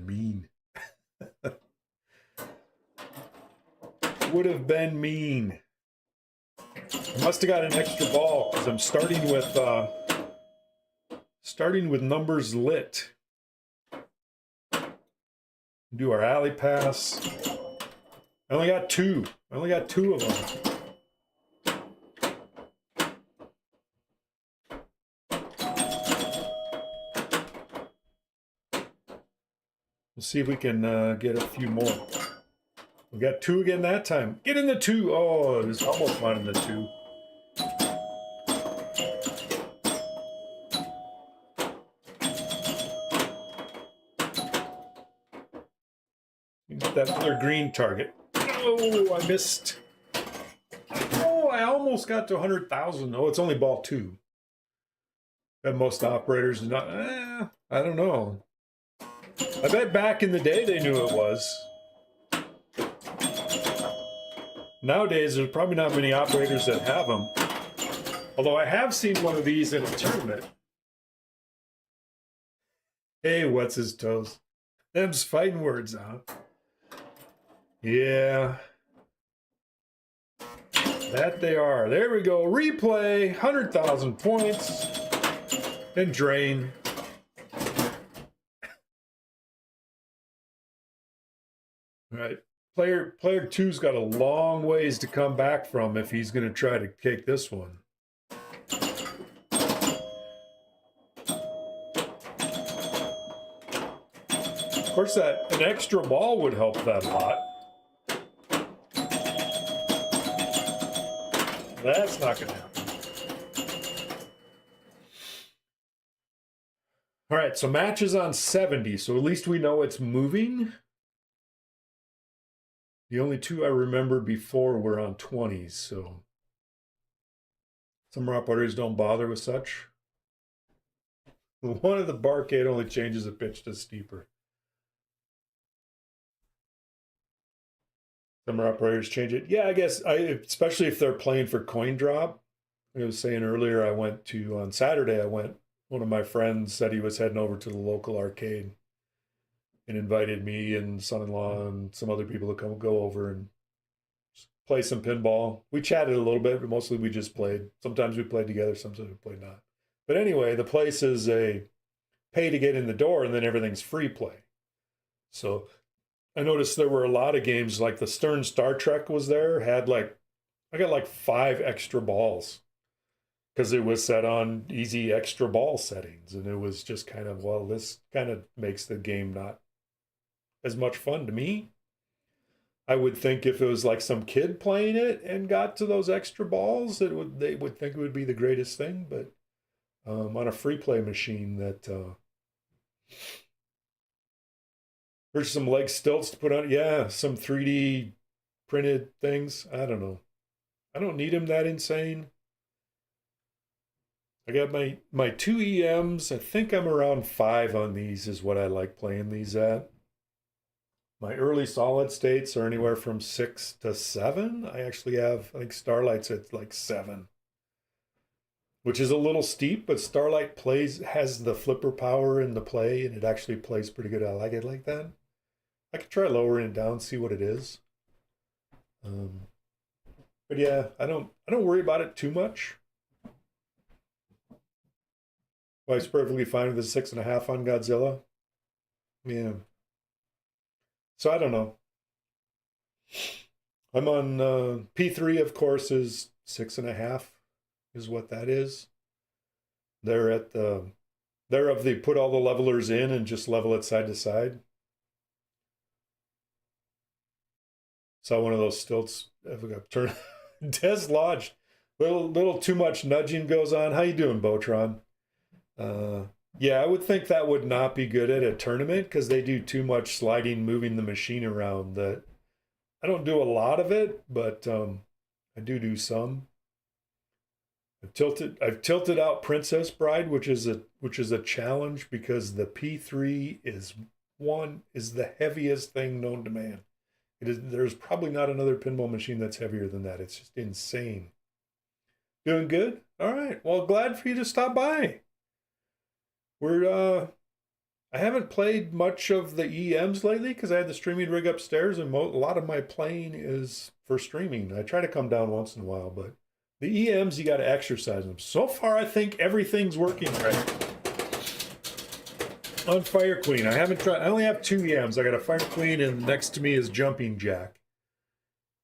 Speaker 1: mean. Would have been mean. I must have got an extra ball because I'm starting with numbers lit. Do our alley pass. I only got 2. I only got 2 of them. We'll see if we can get a few more. We got 2 again that time. Get in the 2. Oh, it was almost one in the 2. Get that other green target. Oh, I missed. Oh, I almost got to 100,000. Oh, it's only ball 2. And most operators do not. I don't know. I bet back in the day they knew it was. Nowadays, there's probably not many operators that have them. Although I have seen one of these in a tournament. Hey, what's his toes? Them's fighting words, huh? Yeah. That they are. There we go. Replay. 100,000 points. And drain. All right. Player 2's got a long ways to come back from if he's going to try to take this one. Of course, an extra ball would help that a lot. That's not going to happen. All right, so match is on 70, so at least we know it's moving. The only two I remember before were on 20s, so some operators don't bother with such. One of the barcade only changes the pitch to steeper. Some operators change it. Yeah, I guess, especially if they're playing for coin drop. I was saying earlier, on Saturday, one of my friends said he was heading over to the local arcade and invited me and son-in-law and some other people to go over and play some pinball. We chatted a little bit, but mostly we just played. Sometimes we played together, sometimes we played not. But anyway, the place is a pay to get in the door, and then everything's free play. So I noticed there were a lot of games, like the Stern Star Trek was there, I got like 5 extra balls because it was set on easy extra ball settings. And it was just kind of, well, this kind of makes the game not as much fun to me. I would think if it was like some kid playing it and got to those extra balls, they would think it would be the greatest thing. But on a free play machine, there's some leg stilts to put on. Yeah, some 3D printed things. I don't know. I don't need them that insane. I got my 2 EMs. I think I'm around 5 on these is what I like playing these at. My early solid states are anywhere from 6 to 7. I actually have, I think Starlight's at like 7, which is a little steep, but Starlight has the flipper power in the play, and it actually plays pretty good. I like it like that. I could try lowering it down, see what it is. But yeah, I don't worry about it too much. Well, I was perfectly fine with the 6.5 on Godzilla. Yeah. So I don't know. I'm on P3, of course, is 6.5 is what that is. They're they put all the levelers in and just level it side to side. Saw one of those stilts. I got turned. Des lodged. Little too much nudging goes on. How you doing, Botron? Yeah, I would think that would not be good at a tournament because they do too much sliding, moving the machine around. That I don't do a lot of it, but I do some. I've tilted out Princess Bride, which is a challenge because the P3 is the heaviest thing known to man. There's probably not another pinball machine that's heavier than that. It's just insane. Doing good? All right. Well, glad for you to stop by. I haven't played much of the EMs lately because I had the streaming rig upstairs, and a lot of my playing is for streaming. I try to come down once in a while, but the EMs, you got to exercise them. So far, I think everything's working right. On Fire Queen, I haven't tried. I only have 2 EMs. I got a Fire Queen, and next to me is Jumping Jack.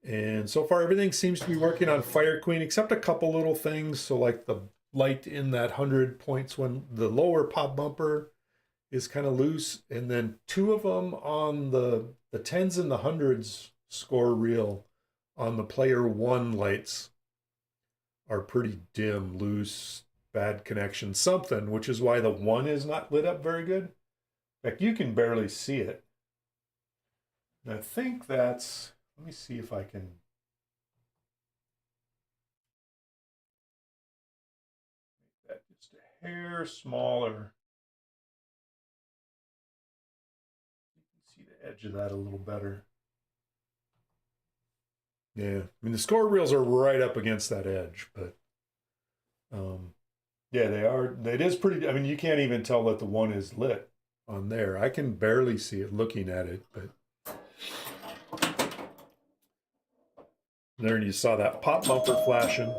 Speaker 1: And so far, everything seems to be working on Fire Queen, except a couple little things. So like the light in that 100 points when the lower pop bumper is kind of loose, and then 2 of them on the 10s and the 100s score reel on the player 1 lights are pretty dim, loose, bad connection, something, which is why the 1 is not lit up very good. In fact, you can barely see it. And I think that's, let me see if I can. Make that just a hair smaller. You can see the edge of that a little better. Yeah, I mean, the score reels are right up against that edge, but yeah, they are. It is pretty, I mean, you can't even tell that the 1 is lit on there. I can barely see it looking at it, but there you saw that pop bumper flashing.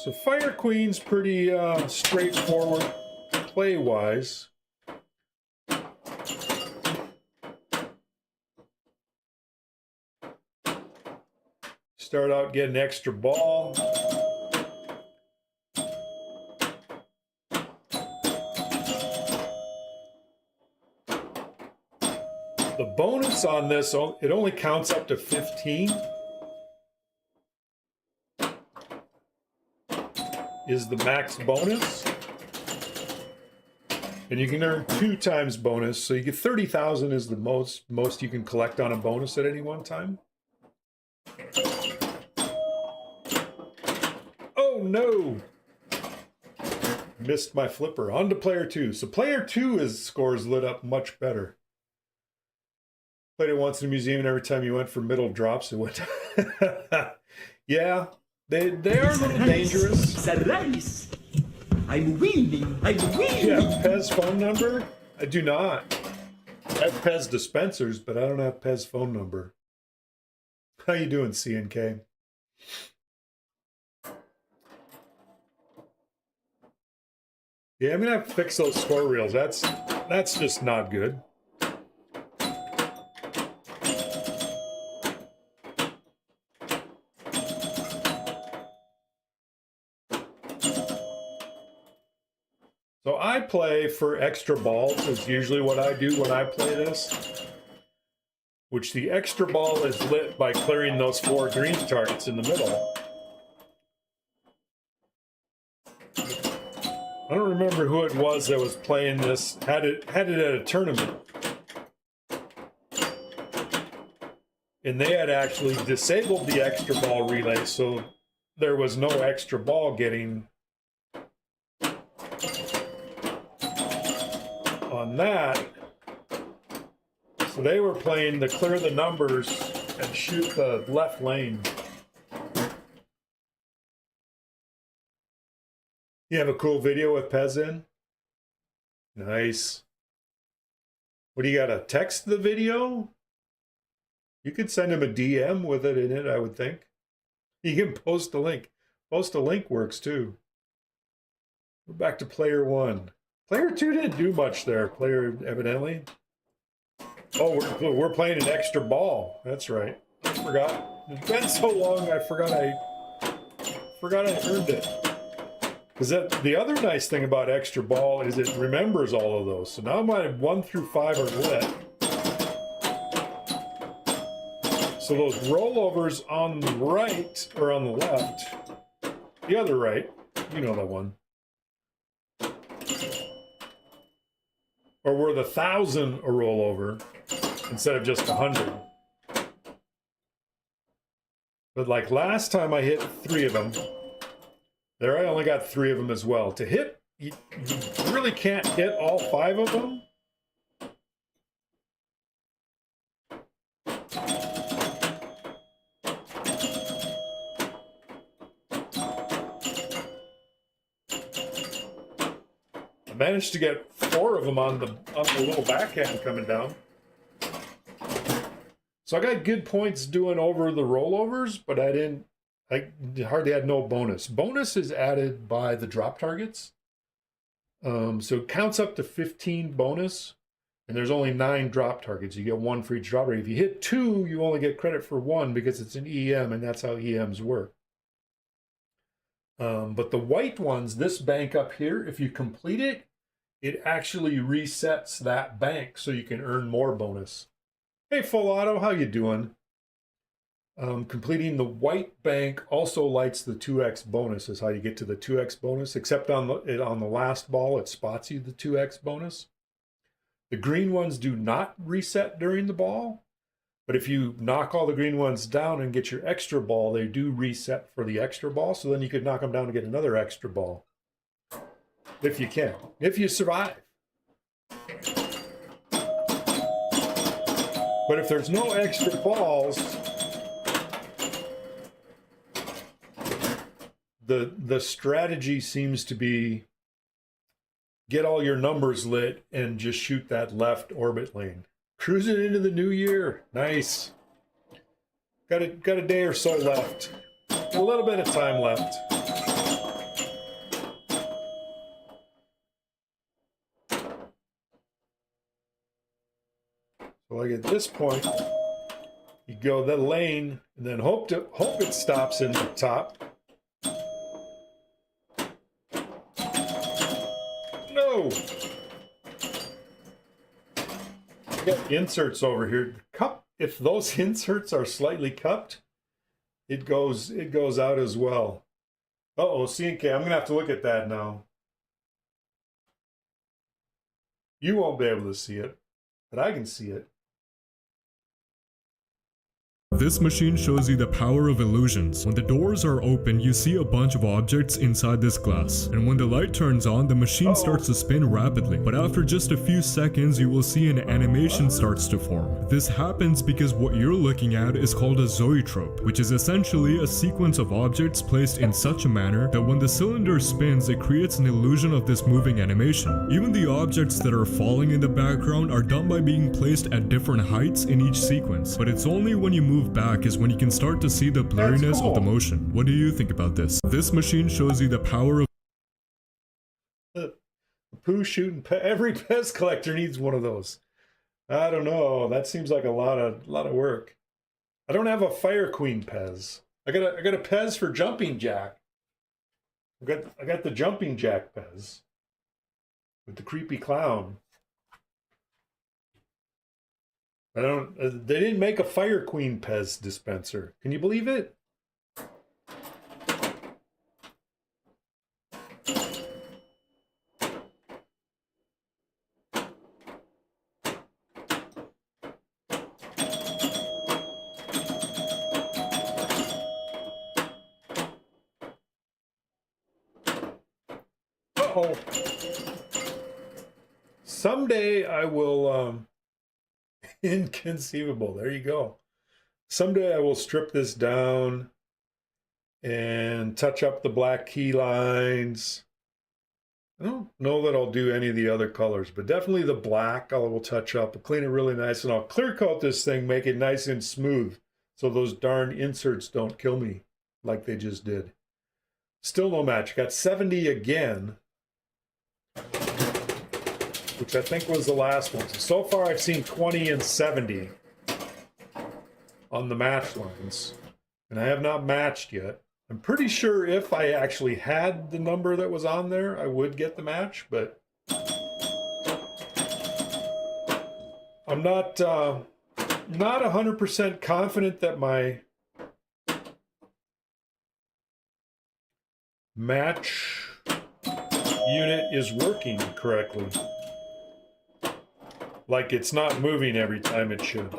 Speaker 1: So Fire Queen's pretty straightforward play-wise. Start out getting extra ball. The bonus on this, it only counts up to 15. is the max bonus. And you can earn 2 times bonus. So you get 30,000 is the most you can collect on a bonus at any one time. Oh no! Missed my flipper. On to player 2. So player 2 scores lit up much better. Played it once in a museum, and every time you went for middle drops, it went. Yeah, they are a little dangerous.
Speaker 5: Surprise! I'm winning! I'm winning!
Speaker 1: You have Pez phone number? I do not. I have Pez dispensers, but I don't have Pez phone number. How you doing, CNK? Yeah, I'm gonna have to fix those score reels. That's just not good. So I play for extra balls is usually what I do when I play this. Which the extra ball is lit by clearing those 4 green targets in the middle. I don't remember who it was that was playing this, had it at a tournament. And they had actually disabled the extra ball relay, so there was no extra ball getting on that. So they were playing to clear the numbers and shoot the left lane. You have a cool video with Pez in? Nice. What do you got, to text the video? You could send him a DM with it in it, I would think. You can post a link. Post a link works too. We're back to player 1. Player 2 didn't do much there, player evidently. Oh, we're playing an extra ball. That's right. I forgot. It's been so long, I forgot I earned it. Because the other nice thing about extra ball is it remembers all of those. So now my 1 through 5 are lit. So those rollovers on the right or on the left, the other right, you know that one. Or were the 1,000 a rollover instead of just 100. But like last time I hit 3 of them. There I only got 3 of them as well. To hit, you really can't hit all 5 of them. I managed to get 4 of them on the little backhand coming down. So I got good points doing over the rollovers, but I hardly had no bonus. Bonus is added by the drop targets. So it counts up to 15 bonus, and there's only 9 drop targets. You get 1 for each drop target. If you hit 2, you only get credit for 1 because it's an EM, and that's how EMs work. But the white ones, this bank up here, if you complete it, it actually resets that bank so you can earn more bonus. Hey, Full Auto, how you doing? Completing the white bank also lights the 2x bonus is how you get to the 2x bonus, except on the last ball, it spots you the 2x bonus. The green ones do not reset during the ball, but if you knock all the green ones down and get your extra ball, they do reset for the extra ball, so then you could knock them down and get another extra ball. If you can. If you survive. But if there's no extra balls, the strategy seems to be get all your numbers lit and just shoot that left orbit lane. Cruising into the new year. Nice. Got a day or so left. A little bit of time left. So like at this point, you go the lane and then hope it stops in the top. No. I got inserts over here. Cup. If those inserts are slightly cupped, it goes out as well. Uh-oh, C&K, I'm going to have to look at that now. You won't be able to see it, but I can see it.
Speaker 6: This machine shows you the power of illusions. When the doors are open, you see a bunch of objects inside this glass. And when the light turns on, the machine starts to spin rapidly. But after just a few seconds, you will see an animation starts to form. This happens because what you're looking at is called a zoetrope, which is essentially a sequence of objects placed in such a manner that when the cylinder spins, it creates an illusion of this moving animation. Even the objects that are falling in the background are done by being placed at different heights in each sequence. But it's only when you move back is when you can start to see the blurriness of the motion. What do you think about this? This machine shows you the power of
Speaker 1: Poo shooting every Pez collector needs one of those. I don't know. That seems like a lot of work. I don't have a Fire Queen Pez. I got a Pez for Jumping Jack. I got the Jumping Jack Pez with the creepy clown. I don't. They didn't make a Fire Queen Pez dispenser. Can you believe it? Uh-oh. Someday I will. Inconceivable. There you go. Someday I will strip this down and touch up the black key lines. I don't know that I'll do any of the other colors, but definitely the black I will touch up, clean it really nice, and I'll clear coat this thing, make it nice and smooth so those darn inserts don't kill me like they just did. Still no match. Got 70 again, which I think was the last one. So far I've seen 20 and 70 on the match lines, and I have not matched yet. I'm pretty sure if I actually had the number that was on there, I would get the match, but I'm not 100% confident that my match unit is working correctly. Like it's not moving every time it should.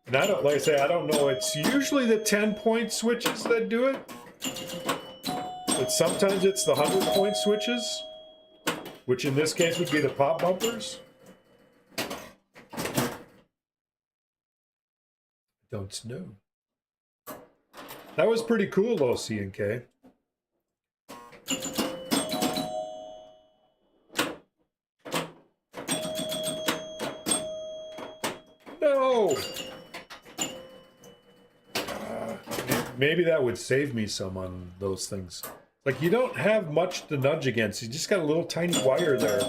Speaker 1: And I don't, like I say, I don't know. It's usually the 10-point switches that do it. But sometimes it's the 100-point switches, which in this case would be the pop bumpers. Don't know. That was pretty cool though, C&K. No! Maybe that would save me some on those things. Like, you don't have much to nudge against. You just got a little tiny wire there.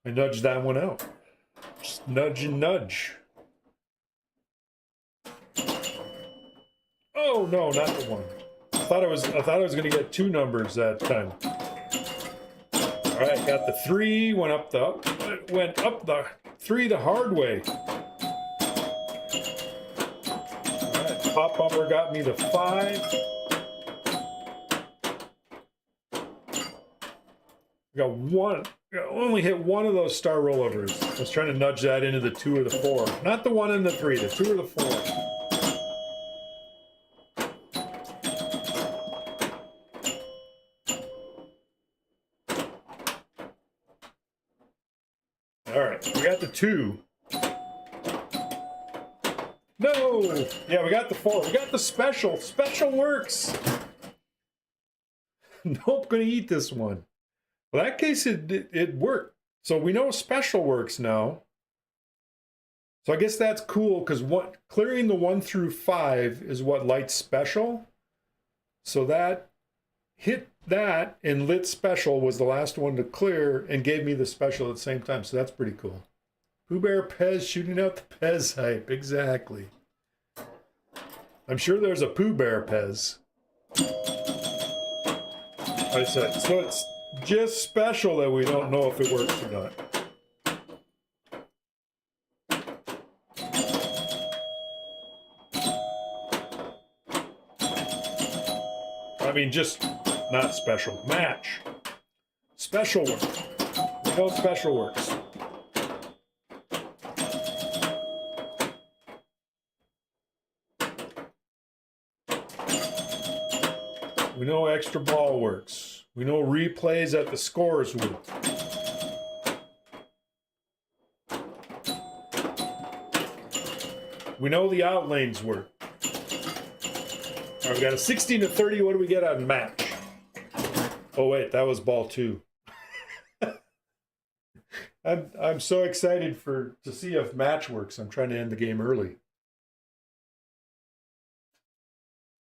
Speaker 1: I nudged that one out. Just nudge and nudge. Oh no, not the one. I thought I was gonna get two numbers that time. All right, got the 3. Went up the 3 the hard way. All right, pop bumper got me the 5. Got one. I only hit one of those star rollovers. I was trying to nudge that into the 2 or the 4. Not the 1 and the 3, the 2 or the 4. All right, we got the 2. No! Yeah, we got the 4. We got the special. Special works. Nope, gonna eat this one. Well, that case, it worked. So we know special works now. So I guess that's cool, because clearing the 1 through 5 is what lights special. So that hit that, and lit special was the last one to clear and gave me the special at the same time. So that's pretty cool. Pooh Bear Pez shooting out the Pez hype. Exactly. I'm sure there's a Pooh Bear Pez. I said, so it's just special that we don't know if it works or not. I mean, just not special. Match. Special work. We know special works. We know extra ball works. We know replays at the scores work. We know the out lanes work. All right, we got a 16 to 30. What do we get on match? Oh wait, that was ball 2. I'm so excited to see if match works. I'm trying to end the game early.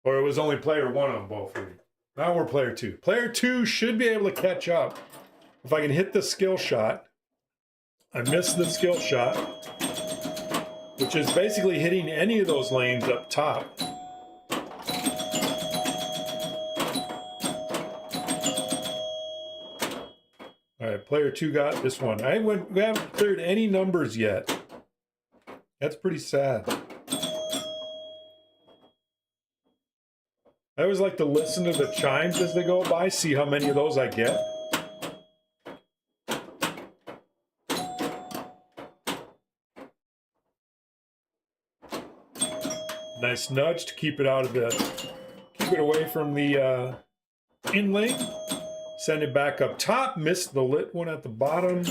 Speaker 1: Or it was only player 1 on ball 3. Now we're player 2. Player 2 should be able to catch up. If I can hit the skill shot. I missed the skill shot, which is basically hitting any of those lanes up top. All right, player 2 got this one. We haven't cleared any numbers yet. That's pretty sad. I always like to listen to the chimes as they go by, see how many of those I get. Nice nudge to keep it away from the in lane. Send it back up top. Missed the lit one at the bottom.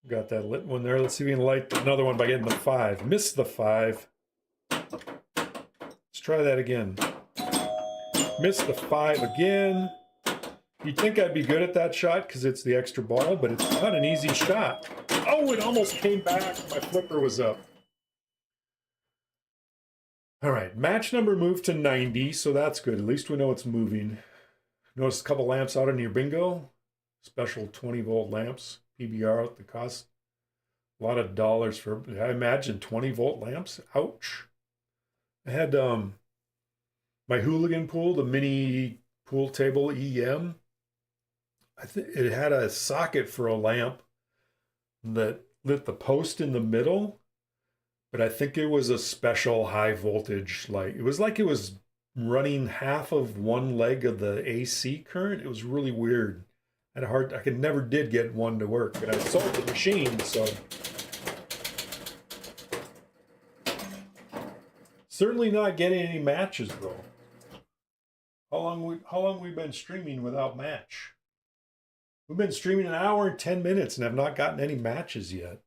Speaker 1: Got that lit one there. Let's see if we can light another one by getting the 5. Missed the 5. Let's try that again. Missed the 5 again. You'd think I'd be good at that shot because it's the extra ball, but it's not an easy shot. Oh, it almost came back. My flipper was up. All right, match number moved to 90, so that's good. At least we know it's moving. Notice a couple lamps out on your bingo. Special 20-volt lamps, PBR, that cost a lot of dollars for, I imagine, 20-volt lamps. Ouch. I had my hooligan pool, the mini pool table EM. I think it had a socket for a lamp that lit the post in the middle. But I think it was a special high voltage light. It was like it was running half of one leg of the AC current. It was really weird. I could never did get one to work, but I sold the machine, so. Certainly not getting any matches though. How long we been streaming without match? We've been streaming an hour and 10 minutes and have not gotten any matches yet.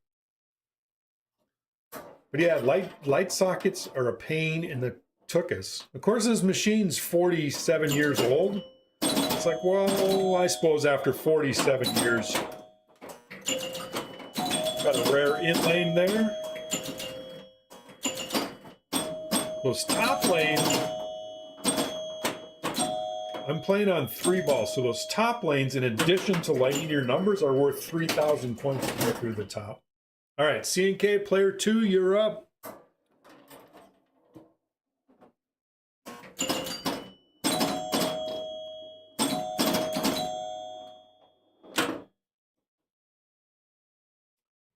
Speaker 1: But yeah, light sockets are a pain in the tuchus. Of course, this machine's 47 years old. It's like, well, I suppose after 47 years. Got a rare in lane there. Those top lanes, I'm playing on 3 balls, so those top lanes, in addition to lighting your numbers, are worth 3,000 points to go through the top. All right, C&K player 2, you're up.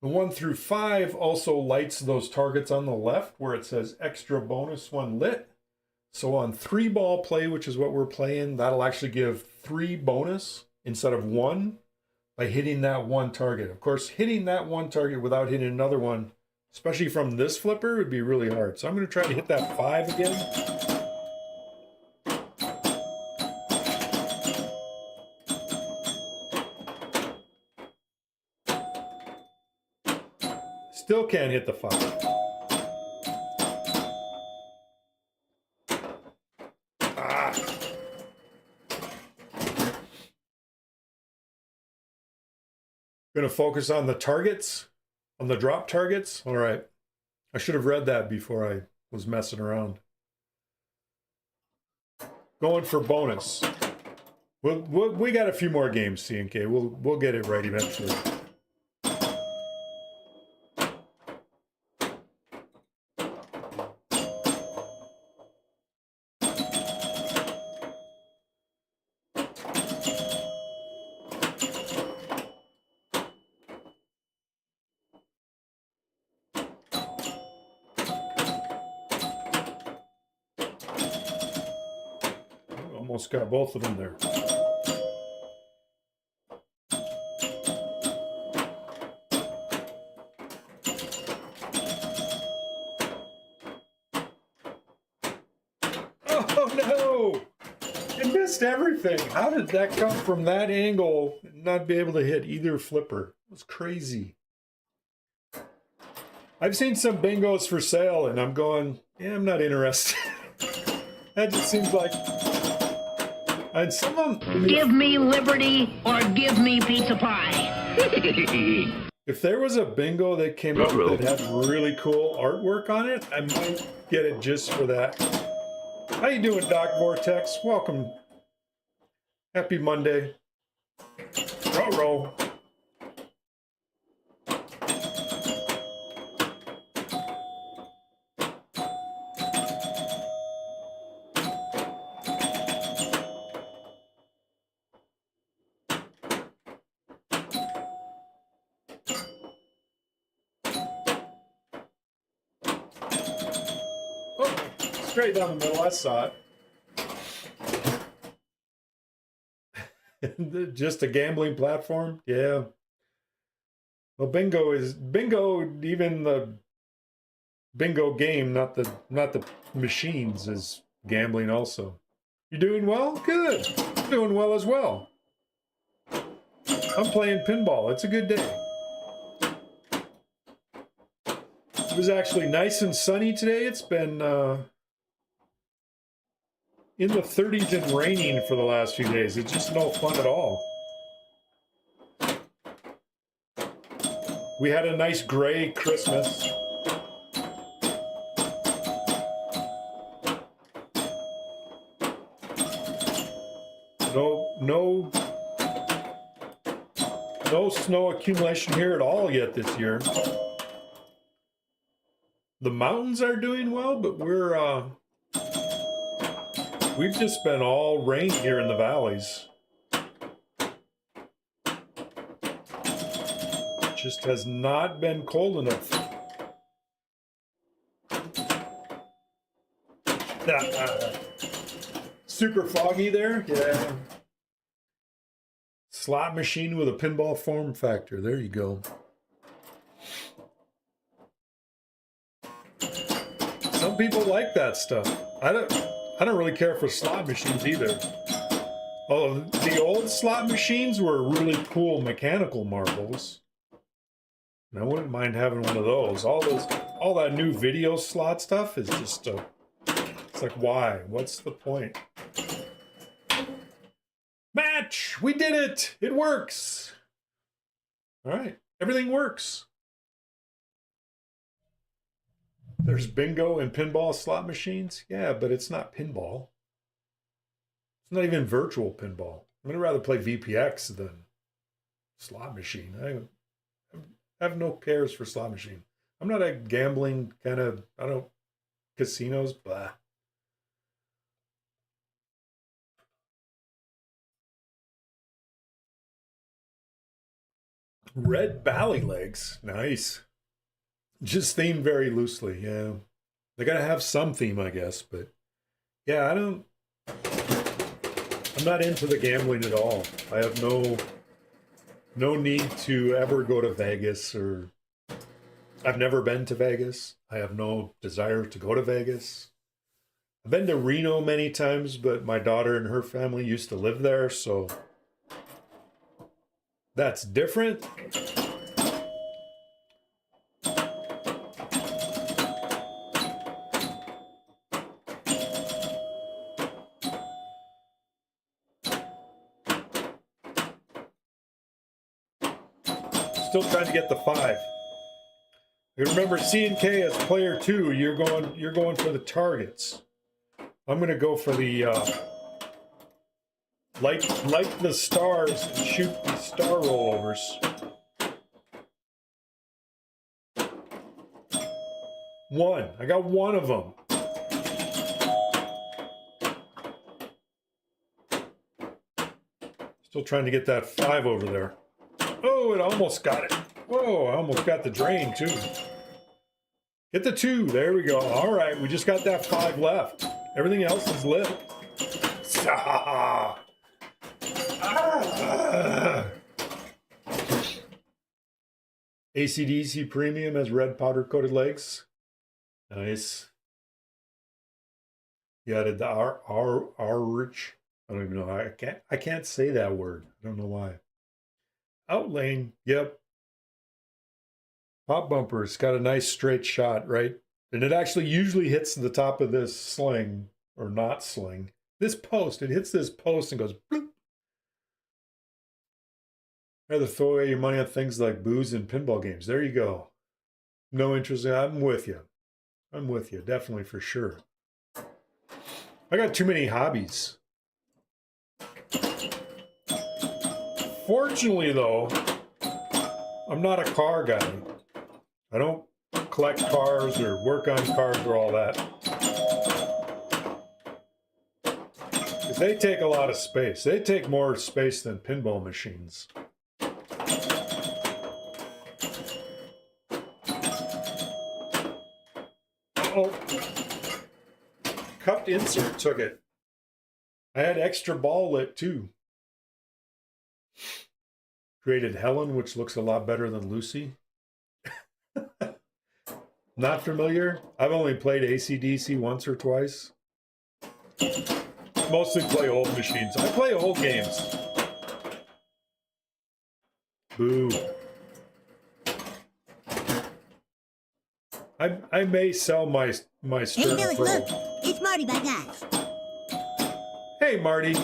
Speaker 1: The 1 through 5 also lights those targets on the left where it says extra bonus 1 lit. So on 3 ball play, which is what we're playing, that'll actually give 3 bonus instead of 1. By hitting that 1 target. Of course, hitting that 1 target without hitting another one, especially from this flipper, would be really hard. So I'm going to try to hit that 5 again. Still can't hit the 5. Going to focus on the targets, on the drop targets. All right. I should have read that before I was messing around. Going for bonus. We got a few more games, C&K. We'll get it right eventually. almost got both of them there. Oh no! It missed everything. How did that come from that angle and not be able to hit either flipper? It was crazy. I've seen some bingos for sale and I'm going, yeah, I'm not interested. That just seems like... And some of them...
Speaker 7: Give me liberty or give me pizza pie.
Speaker 1: If there was a bingo that came up that had really cool artwork on it, I might get it just for that. How you doing, Doc Vortex? Welcome. Happy Monday. Roll. Straight down the middle, I saw it. Just a gambling platform? Yeah. Well, bingo, even the bingo game, not the machines, is gambling also. You doing well? Good. I'm doing well as well. I'm playing pinball. It's a good day. It was actually nice and sunny today. It's been in the 30s and raining for the last few days. It's just no fun at all. We had a nice gray Christmas. No snow accumulation here at all yet this year. The mountains are doing well, but we've just been all rain here in the valleys. It just has not been cold enough. Super foggy there? Yeah. Slot machine with a pinball form factor. There you go. Some people like that stuff. I don't really care for slot machines either. Oh, the old slot machines were really cool mechanical marbles. And I wouldn't mind having one of those. All that new video slot stuff is just it's like, why? What's the point? Match! We did it! It works! All right, everything works. There's bingo and pinball slot machines. Yeah, but it's not pinball. It's not even virtual pinball. I'm going to rather play VPX than slot machine. I have no cares for slot machine. I'm not a gambling kind of, casinos, blah. Red Bally Legs. Nice. Just themed very loosely, yeah. They gotta have some theme, I guess, but yeah, I'm not into the gambling at all. I have no need to ever go to Vegas, or I've never been to Vegas. I have no desire to go to Vegas. I've been to Reno many times, but my daughter and her family used to live there, so that's different. Still trying to get the 5. You remember C&K as player 2, you're going for the targets. I'm gonna go for the like the stars and shoot the star rollovers. One. I got one of them. Still trying to get that 5 over there. Oh, it almost got it. Whoa, I almost got the drain too. Get the 2. There we go. All right, we just got that 5 left. Everything else is lit. Ah. Ah. AC/DC Premium has red powder coated legs. Nice. You added the rich. I don't even know. I can't say that word. I don't know why. Outlane. Yep. Pop bumper. It's got a nice straight shot, right? And it actually usually hits the top of this sling, or not sling. This post. It hits this post and goes bloop. Rather throw away your money on things like booze and pinball games. There you go. No interest. I'm with you. I'm with you. Definitely, for sure. I got too many hobbies. Fortunately, though, I'm not a car guy. I don't collect cars or work on cars or all that. Because they take a lot of space. They take more space than pinball machines. Oh, cupped insert took it. I had extra ball lit too. Created Helen, which looks a lot better than Lucy. Not familiar? I've only played AC/DC once or twice. Mostly play old machines. I play old games. Boo. I may sell my
Speaker 8: Hey,
Speaker 1: Stern
Speaker 8: Billy,
Speaker 1: Pro.
Speaker 8: look. It's Marty back, guys.
Speaker 1: Hey, Marty.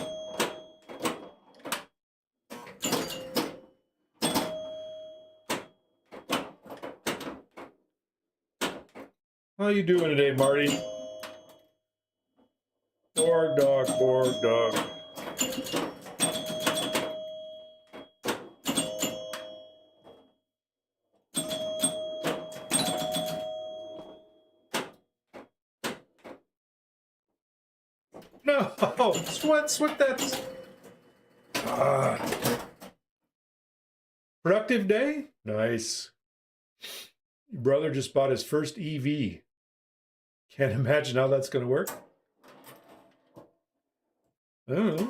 Speaker 1: How you doing today, Marty? Borg dog, Borg dog. No, sweat that's productive day? Nice. Your brother just bought his first EV. Can't imagine how that's going to work. I don't know.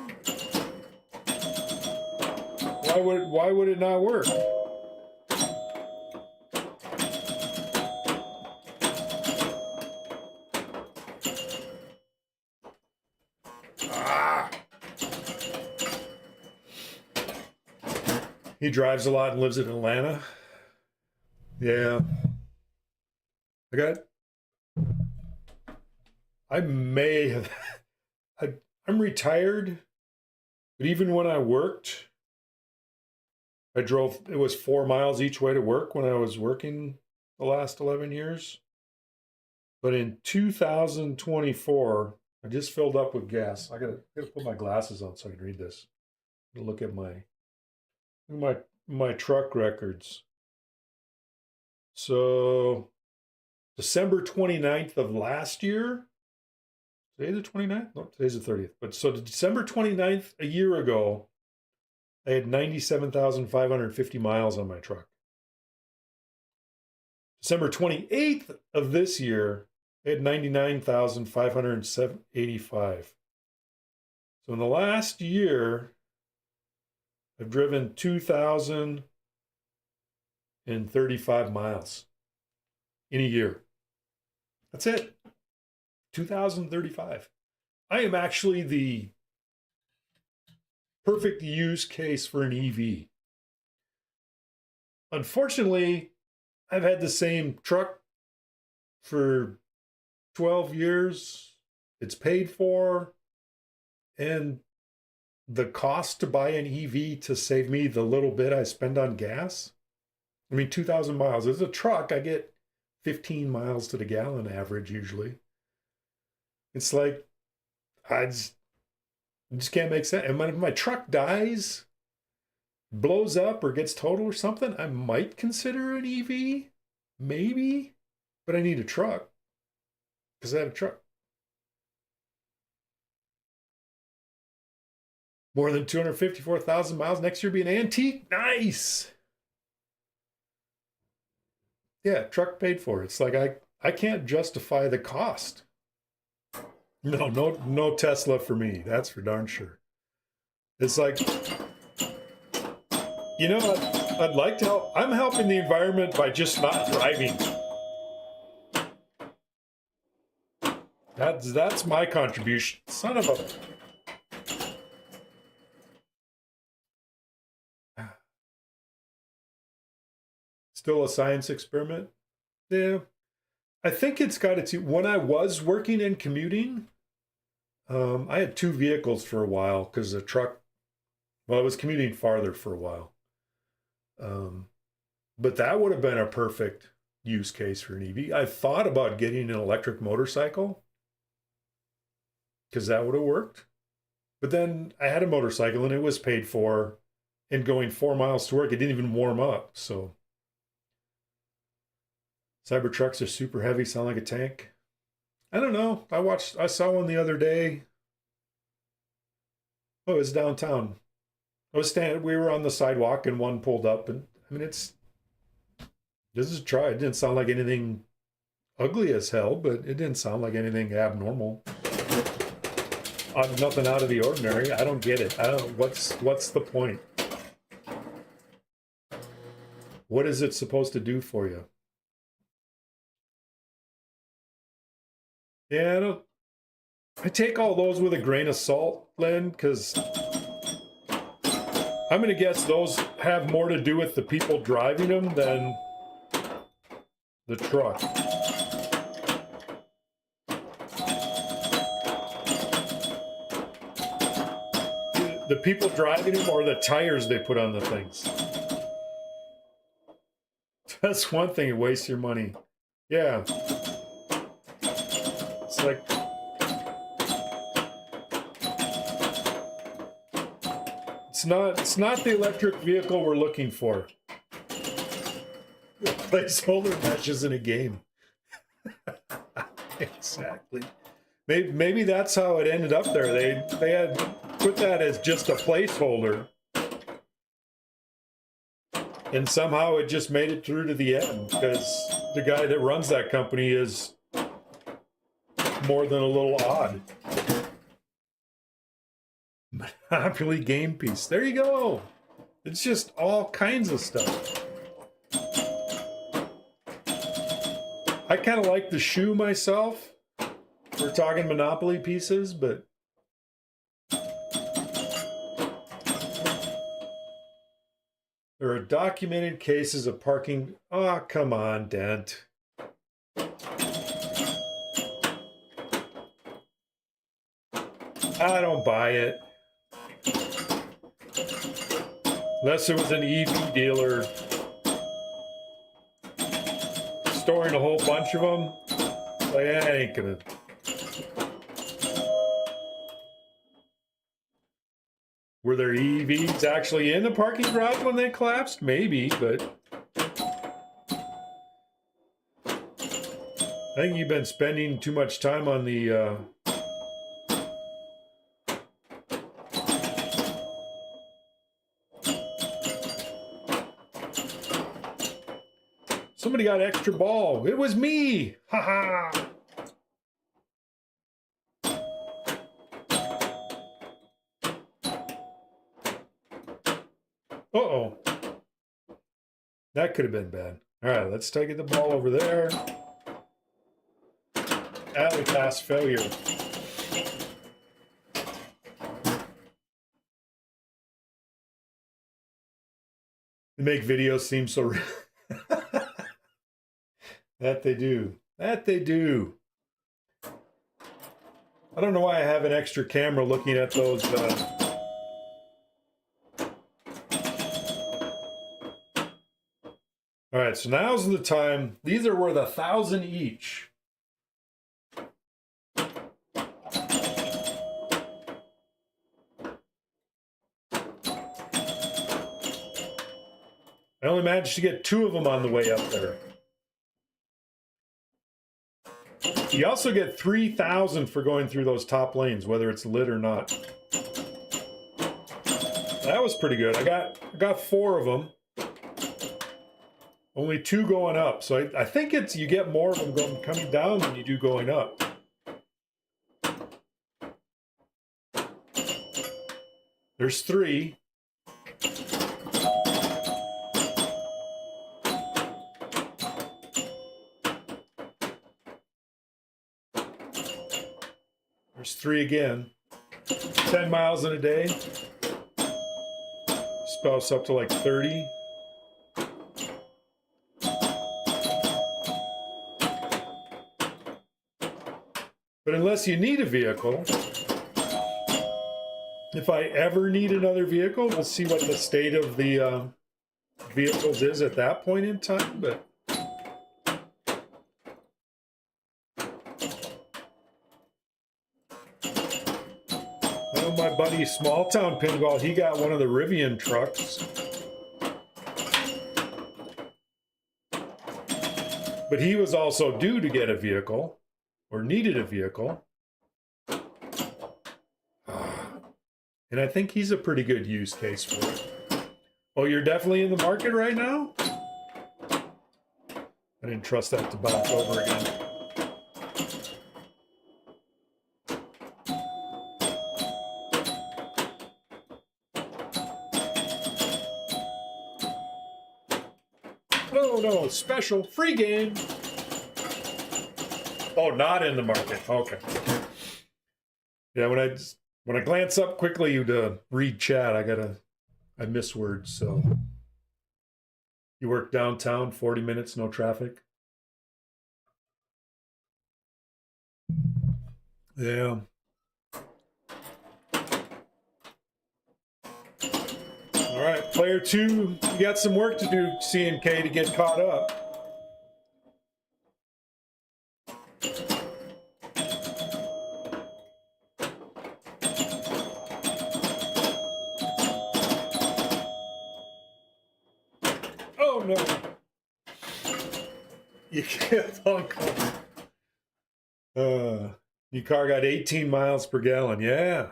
Speaker 1: Why would it not work? He drives a lot and lives in Atlanta. Yeah. I may have, I'm retired, but even when I worked, I drove, it was 4 miles each way to work when I was working the last 11 years. But in 2024, I just filled up with gas. I gotta put my glasses on so I can read this. Look at my truck records. So December 29th of last year, today the 29th? No, today's the 30th. But so December 29th, a year ago, I had 97,550 miles on my truck. December 28th of this year, I had 99,585. So in the last year, I've driven 2,035 miles in a year. That's it. 2,035. I am actually the perfect use case for an EV. Unfortunately, I've had the same truck for 12 years. It's paid for. And the cost to buy an EV to save me the little bit I spend on gas, I mean, 2,000 miles. As a truck, I get 15 miles to the gallon average usually. It's like, I just can't make sense. And if my truck dies, blows up or gets totaled or something, I might consider an EV, maybe, but I need a truck because I have a truck. More than 254,000 miles. Next year be an antique. Nice. Yeah, truck paid for. It's like I can't justify the cost. No Tesla for me. That's for darn sure. It's like, you know, I'd like to help. I'm helping the environment by just not driving. That's my contribution. Son of a... Still a science experiment? Yeah. I think it's got its... When I was working and commuting, I had 2 vehicles for a while because the truck... Well, I was commuting farther for a while. But that would have been a perfect use case for an EV. I thought about getting an electric motorcycle because that would have worked. But then I had a motorcycle and it was paid for, and going 4 miles to work, it didn't even warm up. So Cybertrucks are super heavy, sound like a tank. I don't know. I saw one the other day. Oh, it was downtown. We were on the sidewalk and one pulled up, and I mean, this is a try. It didn't sound like anything ugly as hell, but it didn't sound like anything abnormal. Nothing out of the ordinary. I don't get it. What's the point? What is it supposed to do for you? Yeah, I take all those with a grain of salt, Len, because I'm going to guess those have more to do with the people driving them than the truck. The people driving them or the tires they put on the things. That's one thing, it wastes your money. Yeah. It's like... It's not the electric vehicle we're looking for. Placeholder matches in a game. Exactly. Maybe that's how it ended up there. They had put that as just a placeholder, and somehow it just made it through to the end because the guy that runs that company is more than a little odd. Monopoly game piece. There you go. It's just all kinds of stuff. I kind of like the shoe myself. We're talking Monopoly pieces, but there are documented cases of parking. Oh, come on, Dent. I don't buy it. Unless it was an EV dealer storing a whole bunch of them. Like, I ain't gonna. Were there EVs actually in the parking garage when they collapsed? Maybe, but I think you've been spending too much time on the Somebody got extra ball. It was me. Ha ha. Uh-oh. That could have been bad. All right, let's take the ball over there. Alley pass failure. They make videos seem so real. That they do. That they do. I don't know why I have an extra camera looking at those. All right, so now's the time. These are worth 1,000 each. I only managed to get 2 of them on the way up there. You also get 3,000 for going through those top lanes, whether it's lit or not. That was pretty good. I got 4 of them. Only 2 going up. So I think it's you get more of them coming down than you do going up. There's 3. There's 3 again. 10 miles in a day. Spouts up to like 30. But unless you need a vehicle, if I ever need another vehicle, we'll see what the state of the vehicles is at that point in time. But I know my buddy Small Town Pinball, he got one of the Rivian trucks. But he was also due to get a vehicle, or needed a vehicle. And I think he's a pretty good use case for it. Oh, you're definitely in the market right now? I didn't trust that to bounce over again. Oh no, special free game. Oh, not in the market. Okay. Yeah, when I glance up quickly to read chat, I miss words, so. You work downtown, 40 minutes, no traffic? Yeah. All right, player 2, you got some work to do, C&K, to get caught up. Oh no. You can't uncle. Your car got 18 miles per gallon. Yeah.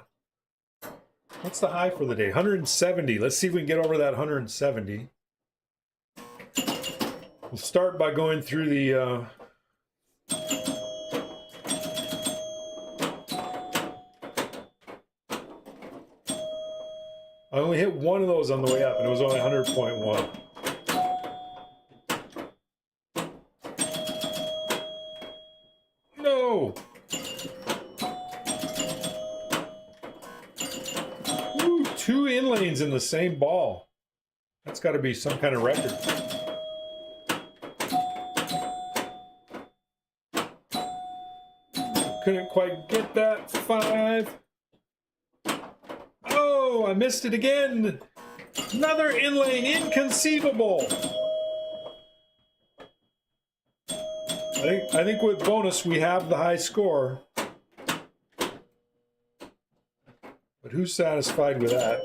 Speaker 1: What's the high for the day? 170. Let's see if we can get over that 170. We'll start by going through the I only hit one of those on the way up, and it was only 100.1. No! Ooh, 2 in-lanes in the same ball. That's got to be some kind of record. Couldn't quite get that 5. Oh, I missed it again. Another in-lane, inconceivable. I think with bonus we have the high score. But who's satisfied with that?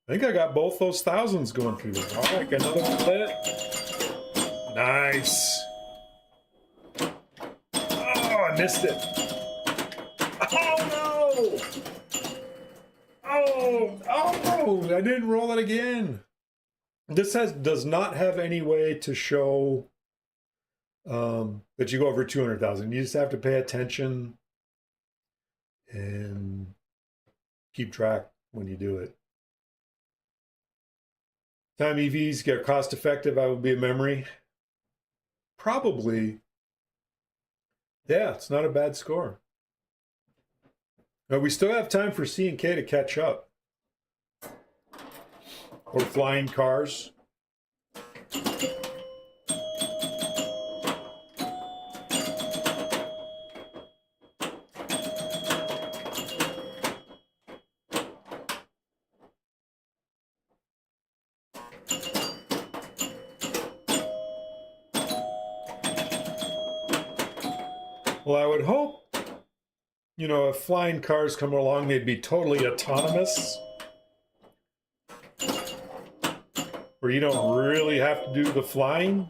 Speaker 1: I think I got both those thousands going through there. All right, got another one lit. Nice. Oh, I missed it. Oh no! Oh, I didn't roll it again. This does not have any way to show that you go over 200,000. You just have to pay attention and keep track when you do it. Time EVs get cost effective, I will be a memory. Probably. Yeah, it's not a bad score. But we still have time for C&K to catch up. Or flying cars. Well, I would hope, you know, if flying cars come along, they'd be totally autonomous. Where you don't really have to do the flying.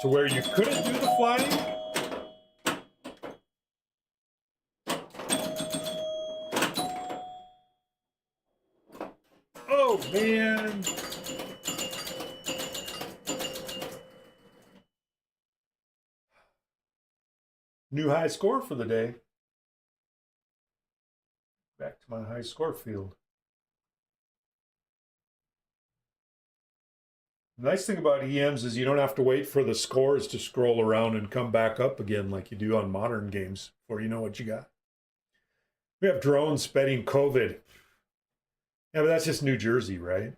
Speaker 1: To where you couldn't do the flying. Oh, man. New high score for the day. Back to my high score field. The nice thing about EMs is you don't have to wait for the scores to scroll around and come back up again like you do on modern games before you know what you got. We have drones spreading COVID. Yeah, but that's just New Jersey, right?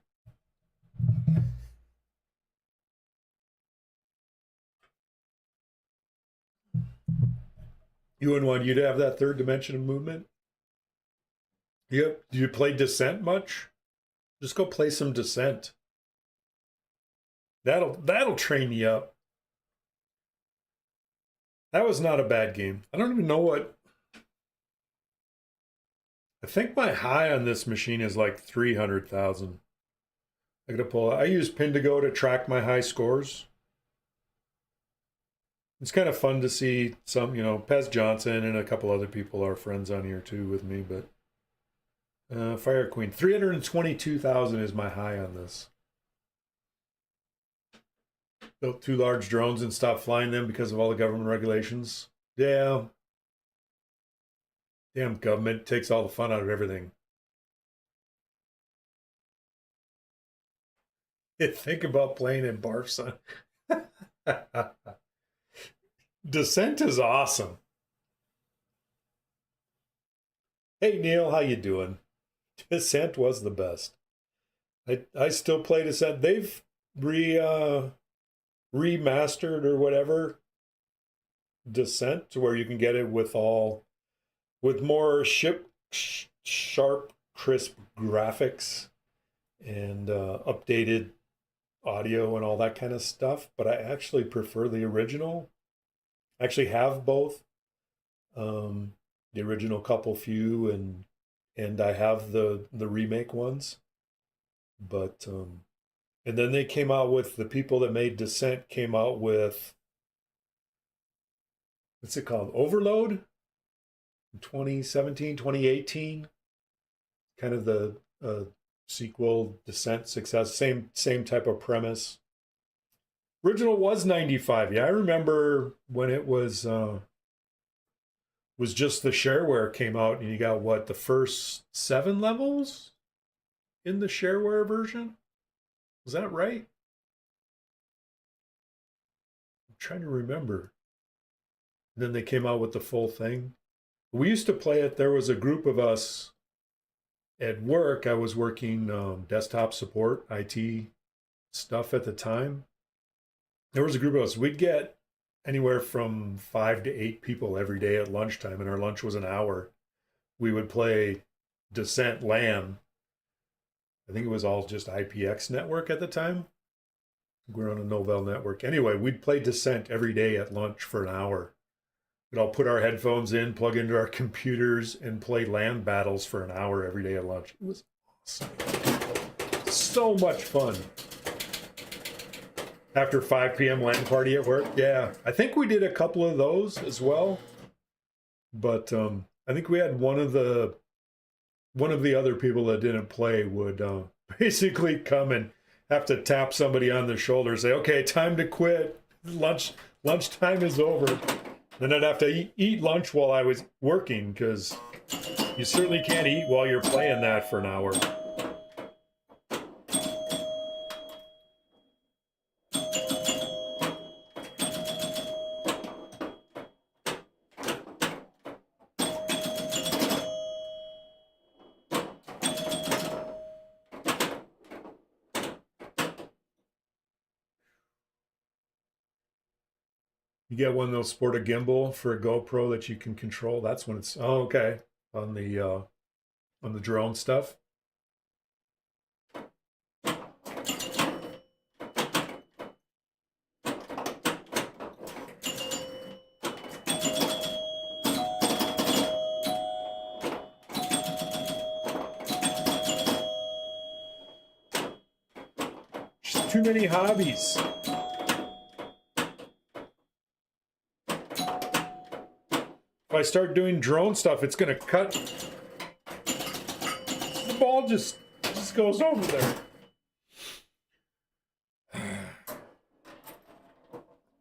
Speaker 1: You wouldn't want you to have that third dimension of movement? Yep. Do you play Descent much? Just go play some Descent. That'll train you up. That was not a bad game. I don't even know what. I think my high on this machine is like 300,000. I gotta pull. I use Pindigo to track my high scores. It's kind of fun to see some, Pez Johnson and a couple other people are friends on here too with me, but Fire Queen, 322,000 is my high on this. Built 2 large drones and stopped flying them because of all the government regulations. Yeah. Damn government takes all the fun out of everything. Think about playing in Barf, son. Descent is awesome. Hey Neil, how you doing? Descent was the best. I still play Descent. They've remastered or whatever Descent to where you can get it with more sharp, crisp graphics and updated audio and all that kind of stuff. But I actually prefer the original. I actually have both. The original couple few and I have the remake ones. But and then they came out with, the people that made Descent came out with, what's it called? Overload? 2017, 2018. Kind of the sequel, Descent Success. Same type of premise. Original was 95. Yeah, I remember when it was just the shareware came out and you got what, the first 7 levels in the shareware version? Was that right? I'm trying to remember. And then they came out with the full thing. We used to play it. There was a group of us at work. I was working desktop support, IT stuff at the time. There was a group of us. We'd get anywhere from 5 to 8 people every day at lunchtime, and our lunch was an hour. We would play Descent LAN. I think it was all just IPX network at the time. We were on a Novell network. Anyway, we'd play Descent every day at lunch for an hour. We'd all put our headphones in, plug into our computers, and play LAN battles for an hour every day at lunch. It was awesome. So much fun. After 5 p.m. LAN party at work. Yeah, I think we did a couple of those as well. But I think we had one of the other people that didn't play would basically come and have to tap somebody on the shoulder, say, okay, time to quit. Lunchtime is over. Then I'd have to eat lunch while I was working, because you certainly can't eat while you're playing that for an hour. You get one that'll sport a gimbal for a GoPro that you can control. That's when it's, oh, okay, on the drone stuff. Just too many hobbies. If I start doing drone stuff, it's going to cut. The ball just goes over there.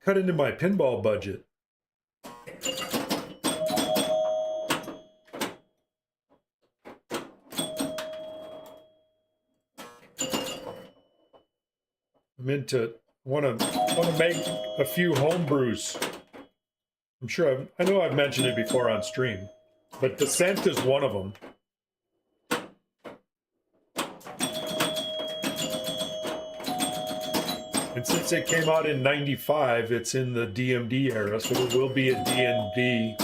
Speaker 1: Cut into my pinball budget. want to make a few home brews. I'm sure I know I've mentioned it before on stream, but Descent is one of them. And since it came out in '95, it's in the DMD era, so it will be a DMD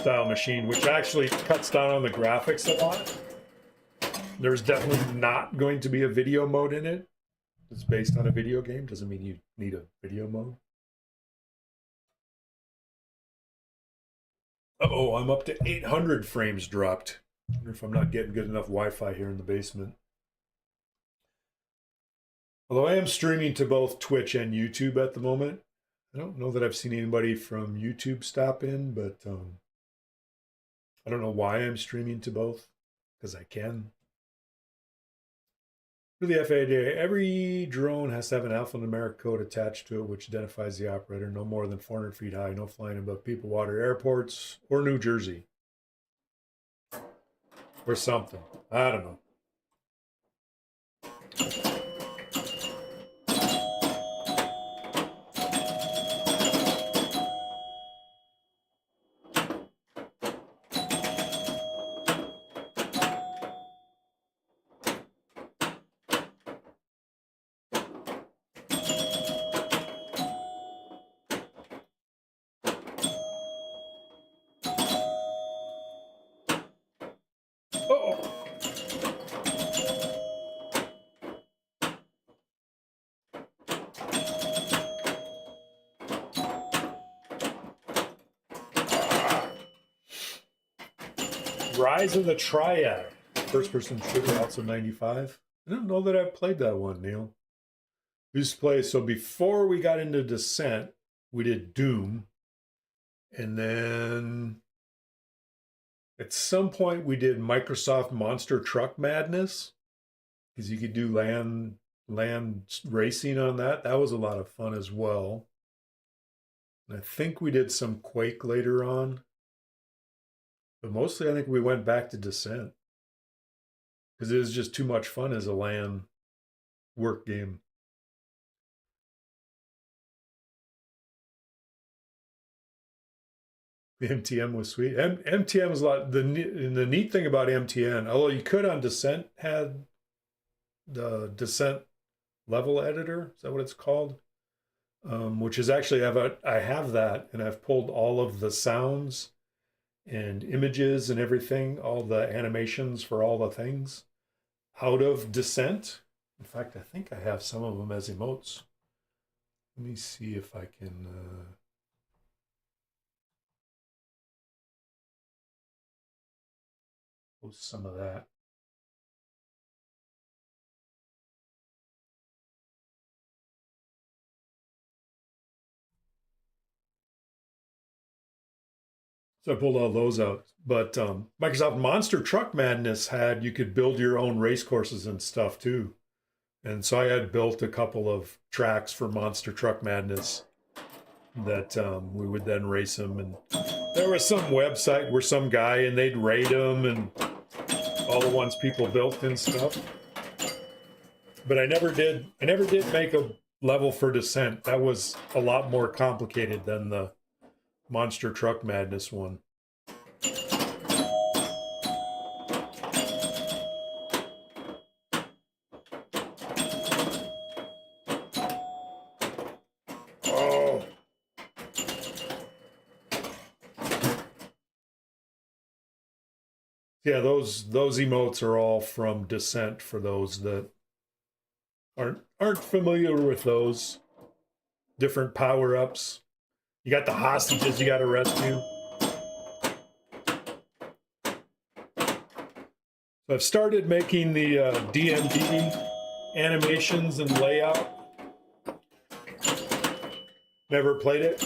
Speaker 1: style machine, which actually cuts down on the graphics a lot. There's definitely not going to be a video mode in it. It's based on a video game. Doesn't mean you need a video mode. Uh-oh, I'm up to 800 frames dropped. I wonder if I'm not getting good enough Wi-Fi here in the basement. Although I am streaming to both Twitch and YouTube at the moment. I don't know that I've seen anybody from YouTube stop in, but I don't know why I'm streaming to both, because I can. For the FAA, every drone has to have an alphanumeric code attached to it, which identifies the operator. No more than 400 feet high, no flying above people, water, airports, or New Jersey. Or something. I don't know. Rise of the Triad. First person shooter, also 95. I don't know that I've played that one, Neil. We used to play, so before we got into Descent, we did Doom. And then at some point we did Microsoft Monster Truck Madness. Because you could do land racing on that. That was a lot of fun as well. And I think we did some Quake later on. But mostly I think we went back to Descent. Because it was just too much fun as a LAN work game. The MTM was sweet. MTM was a lot. The neat thing about MTN, although you could on Descent, had the Descent level editor. Is that what it's called? Which is actually, I have that, and I've pulled all of the sounds and images and everything, all the animations for all the things out of Descent. In fact, I think I have some of them as emotes. Let me see if I can post some of that. So I pulled all those out. But Microsoft Monster Truck Madness had, you could build your own race courses and stuff too. And so I had built a couple of tracks for Monster Truck Madness that we would then race them. And there was some website where some guy, and they'd rate them and all the ones people built and stuff. But I never did make a level for Descent. That was a lot more complicated than the Monster Truck Madness one. Oh. Yeah, those emotes are all from Descent for those that aren't familiar with those different power-ups. You got the hostages you got to rescue. So I've started making the DMD animations and layout. Never played it.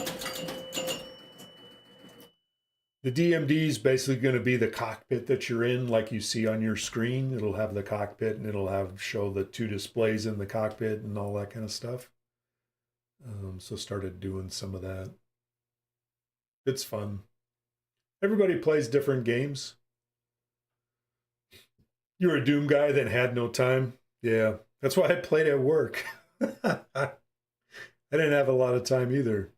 Speaker 1: The DMD is basically going to be the cockpit that you're in, like you see on your screen. It'll have the cockpit, and it'll show the two displays in the cockpit and all that kind of stuff. So started doing some of that. It's fun. Everybody plays different games. You're a Doom guy that had no time. Yeah, That's why I played at work. I didn't have a lot of time either.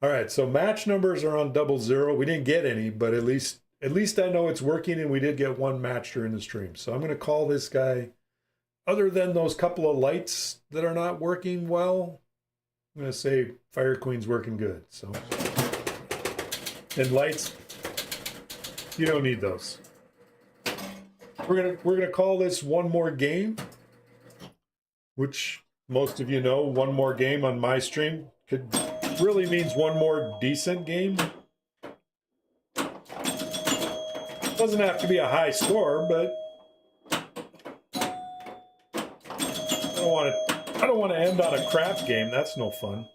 Speaker 1: All right, so match numbers are on 00. We didn't get any, but at least I know it's working, and we did get one match during the stream. So I'm going to call this guy, other than those couple of lights that are not working well, I'm going to say Fire Queen's working good. So, and lights, you don't need those. We're gonna call this one more game, which most of you know, one more game on my stream really means one more decent game. Doesn't have to be a high score, but I don't want to end on a crap game. That's no fun.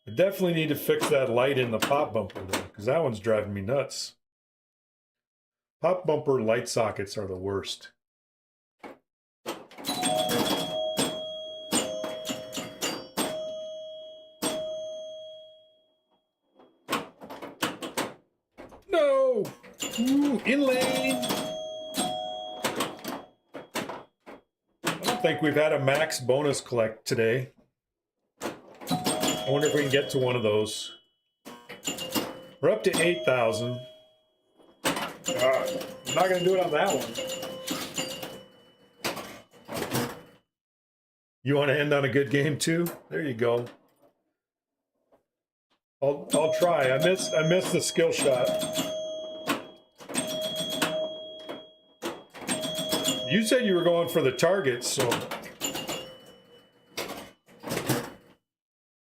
Speaker 1: I definitely need to fix that light in the pop bumper though, because that one's driving me nuts. Pop bumper light sockets are the worst. No! Ooh, in lane! I don't think we've had a max bonus collect today. I wonder if we can get to one of those. We're up to 8,000. I'm not going to do it on that one. You want to end on a good game too? There you go. I'll try. I missed the skill shot. You said you were going for the targets, so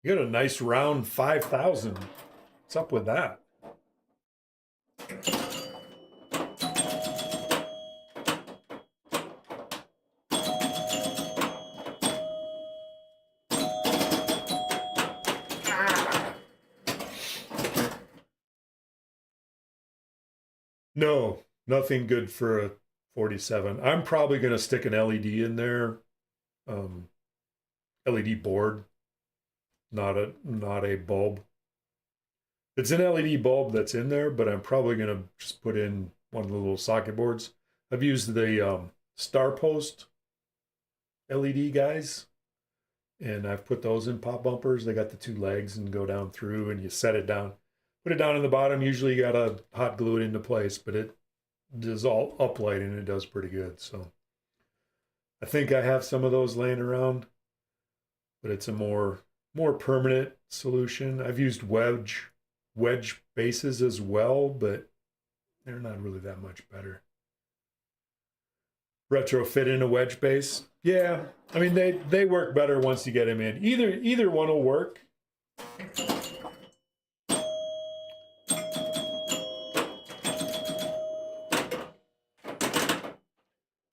Speaker 1: you got a nice round 5,000. What's up with that? No, nothing good for a 47. I'm probably going to stick an LED in there. LED board, not a bulb. It's an LED bulb that's in there, but I'm probably going to just put in one of the little socket boards. I've used the Star Post LED guys, and I've put those in pop bumpers. They got the two legs and go down through, and you set it down. Put it down in the bottom. Usually you got to hot glue it into place, but it does all uplight and it does pretty good. So I think I have some of those laying around, but it's a more permanent solution. I've used wedge bases as well, but they're not really that much better. Retrofit in a wedge base. Yeah, I mean they work better once you get them in. Either one will work.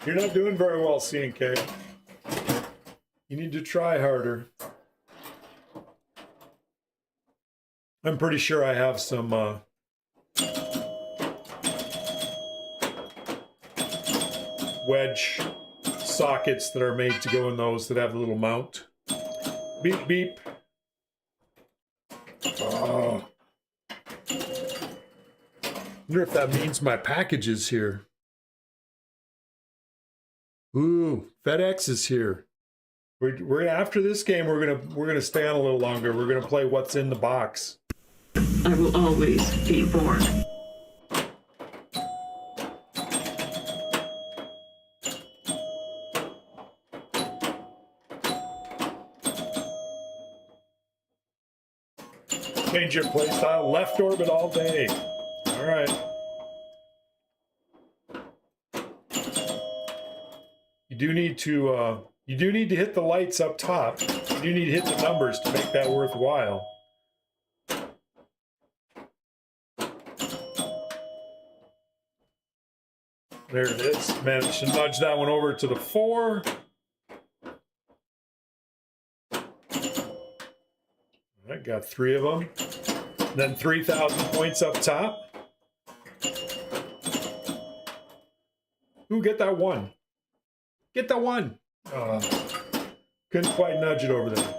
Speaker 1: You're not doing very well, C&K. You need to try harder. I'm pretty sure I have some wedge sockets that are made to go in those that have a little mount. Beep, beep. Oh. Wonder if that means my package is here. Ooh, FedEx is here. We're after this game. We're gonna stay on a little longer. We're gonna play what's in the box.
Speaker 9: I will always be born.
Speaker 1: Change your playstyle. Left orbit all day. All right. You do need to hit the lights up top. You do need to hit the numbers to make that worthwhile. There it is. Managed to nudge that one over to the 4. I got 3 of them. Then 3,000 points up top. Ooh, get that 1. Get that 1. Couldn't quite nudge it over there.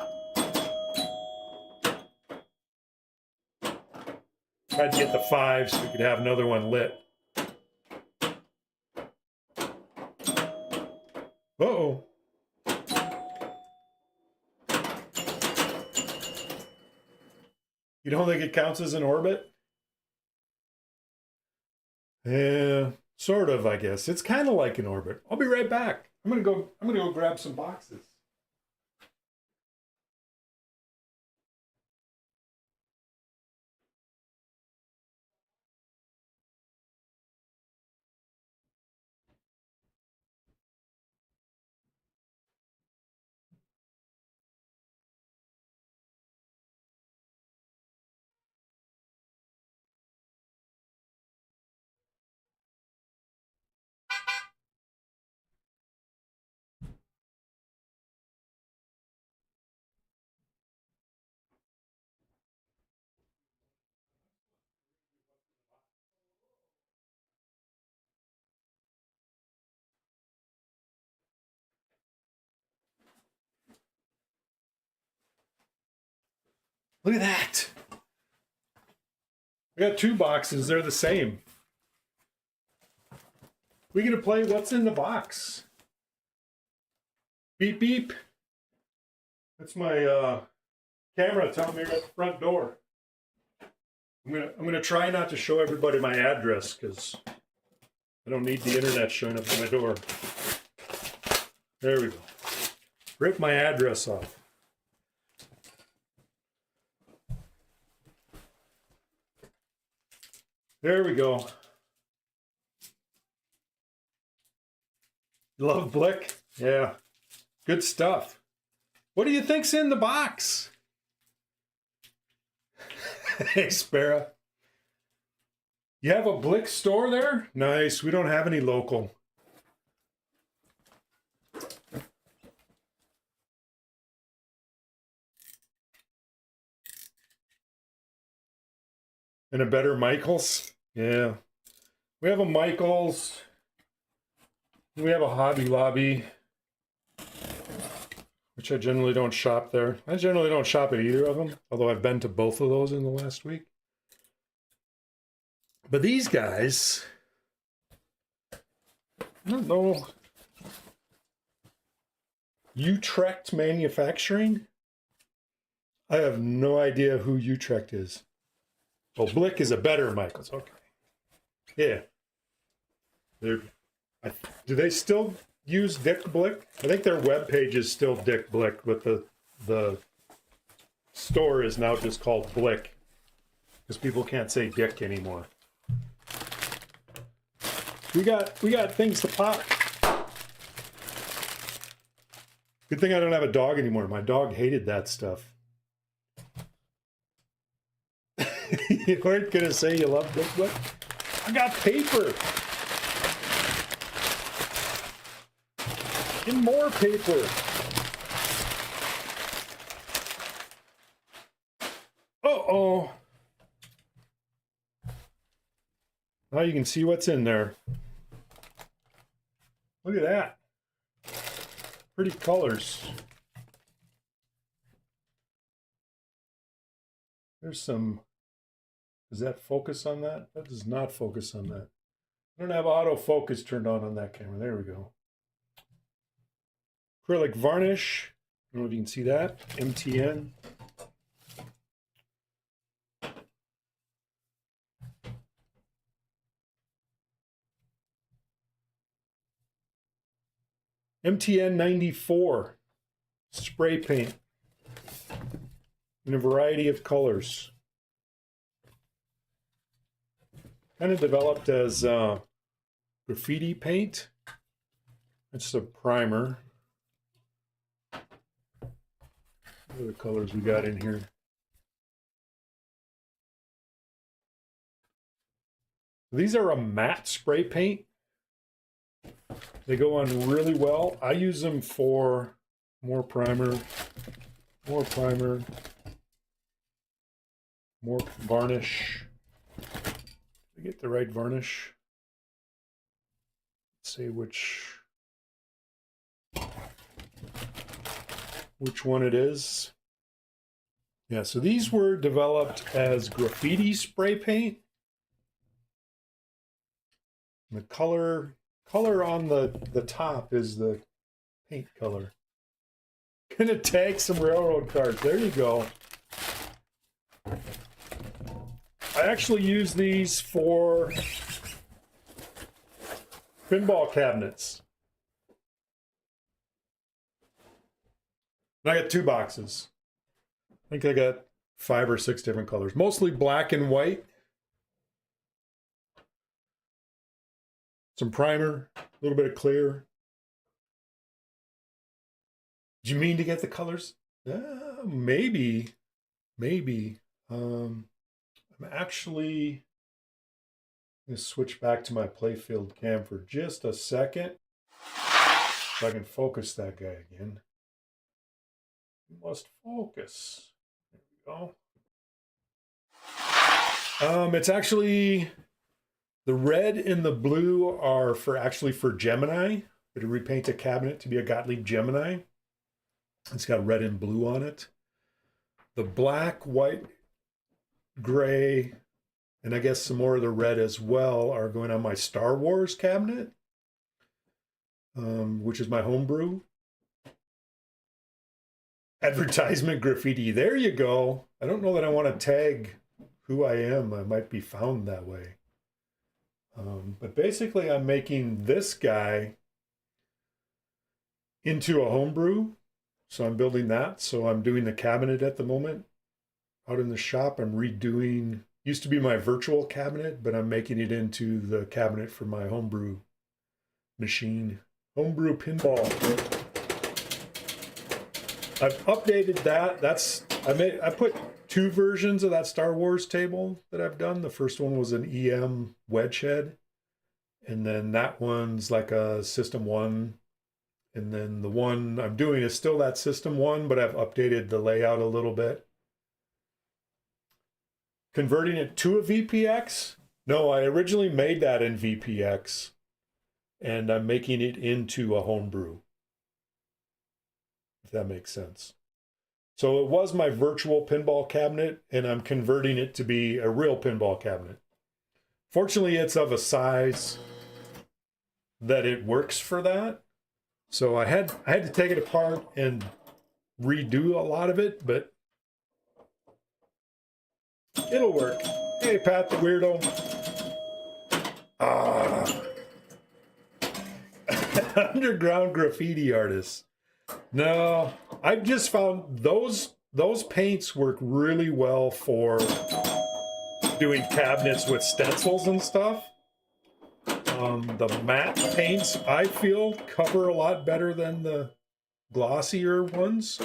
Speaker 1: Tried to get the 5 so we could have another one lit. Uh-oh. You don't think it counts as an orbit? Yeah, sort of, I guess. It's kind of like an orbit. I'll be right back. I'm gonna go grab some boxes. Look at that. I got 2 boxes. They're the same. We gonna play what's in the box. Beep beep. That's my camera telling me you're at the front door. I'm gonna try not to show everybody my address because I don't need the internet showing up at my door. There we go. Rip my address off. There we go. Love Blick? Yeah. Good stuff. What do you think's in the box? Hey, Sparrow. You have a Blick store there? Nice. We don't have any local. And a better Michaels? Yeah. We have a Michaels. We have a Hobby Lobby, which I generally don't shop there. I generally don't shop at either of them, although I've been to both of those in the last week. But these guys, I don't know. Utrecht Manufacturing? I have no idea who Utrecht is. Oh, Blick is a better Michaels. Okay. Yeah. Do they still use Dick Blick? I think their webpage is still Dick Blick, but the store is now just called Blick because people can't say Dick anymore. We got things to pop. Good thing I don't have a dog anymore. My dog hated that stuff. You weren't gonna say you love Dick Blick? I got paper. And more paper. Uh-oh. Now you can see what's in there. Look at that. Pretty colors. There's some... Does that focus on that? That does not focus on that. I don't have autofocus turned on that camera. There we go. Acrylic varnish. I don't know if you can see that. MTN. MTN 94 spray paint in a variety of colors. Kind of developed as graffiti paint. It's a primer. What are the colors we got in here? These are a matte spray paint. They go on really well. I use them for more primer, more varnish. Did I get the right varnish? Let's see which one it is. Yeah, so these were developed as graffiti spray paint. The color on the top is the paint color. Gonna tag some railroad cars. There you go. I actually use these for pinball cabinets. And I got 2 boxes. I think I got 5 or 6 different colors, mostly black and white. Some primer, a little bit of clear. Do you mean to get the colors? Maybe. I'm actually going to switch back to my playfield cam for just a second. If I can focus that guy again. You must focus. There we go. It's actually, the red and the blue are for Gemini. To repaint a cabinet to be a Gottlieb Gemini. It's got red and blue on it. The black, white, gray, and I guess some more of the red as well are going on my Star Wars cabinet, which is my homebrew. Advertisement graffiti. There you go. I don't know that I want to tag who I am. I might be found that way. But basically, I'm making this guy into a homebrew. So I'm building that. So I'm doing the cabinet at the moment. Out in the shop, I'm redoing, used to be my virtual cabinet, but I'm making it into the cabinet for my homebrew machine. Homebrew pinball. I've updated that. I put 2 versions of that Star Wars table that I've done. The first one was an EM wedge head. And then that one's like a System 1. And then the one I'm doing is still that System 1, but I've updated the layout a little bit. Converting it to a VPX? No, I originally made that in VPX. And I'm making it into a homebrew. If that makes sense. So it was my virtual pinball cabinet, and I'm converting it to be a real pinball cabinet. Fortunately, it's of a size that it works for that. So I had to take it apart and redo a lot of it, but it'll work. Hey, Pat the Weirdo. Underground graffiti artists. No, I've just found those paints work really well for doing cabinets with stencils and stuff. The matte paints, I feel, cover a lot better than the glossier ones.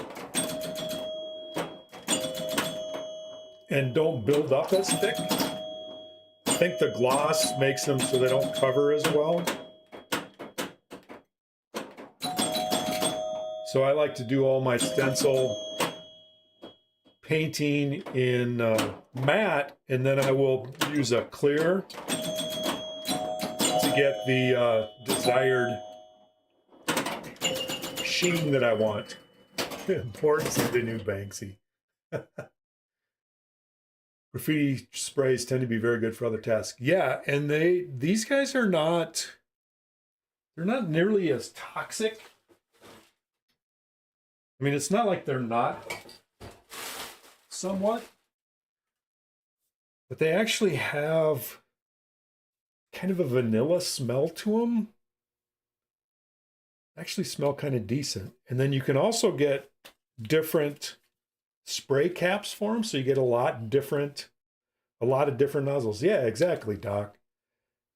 Speaker 1: And don't build up as thick. I think the gloss makes them so they don't cover as well. So I like to do all my stencil painting in matte, and then I will use a clear to get the desired sheen that I want. Importance of the new Banksy. Graffiti sprays tend to be very good for other tasks. Yeah, and these guys are not, they're not nearly as toxic. I mean, it's not like they're not somewhat, but they actually have kind of a vanilla smell to them. Actually smell kind of decent. And then you can also get different spray caps for them, so you get a lot of different nozzles. Yeah, exactly, Doc.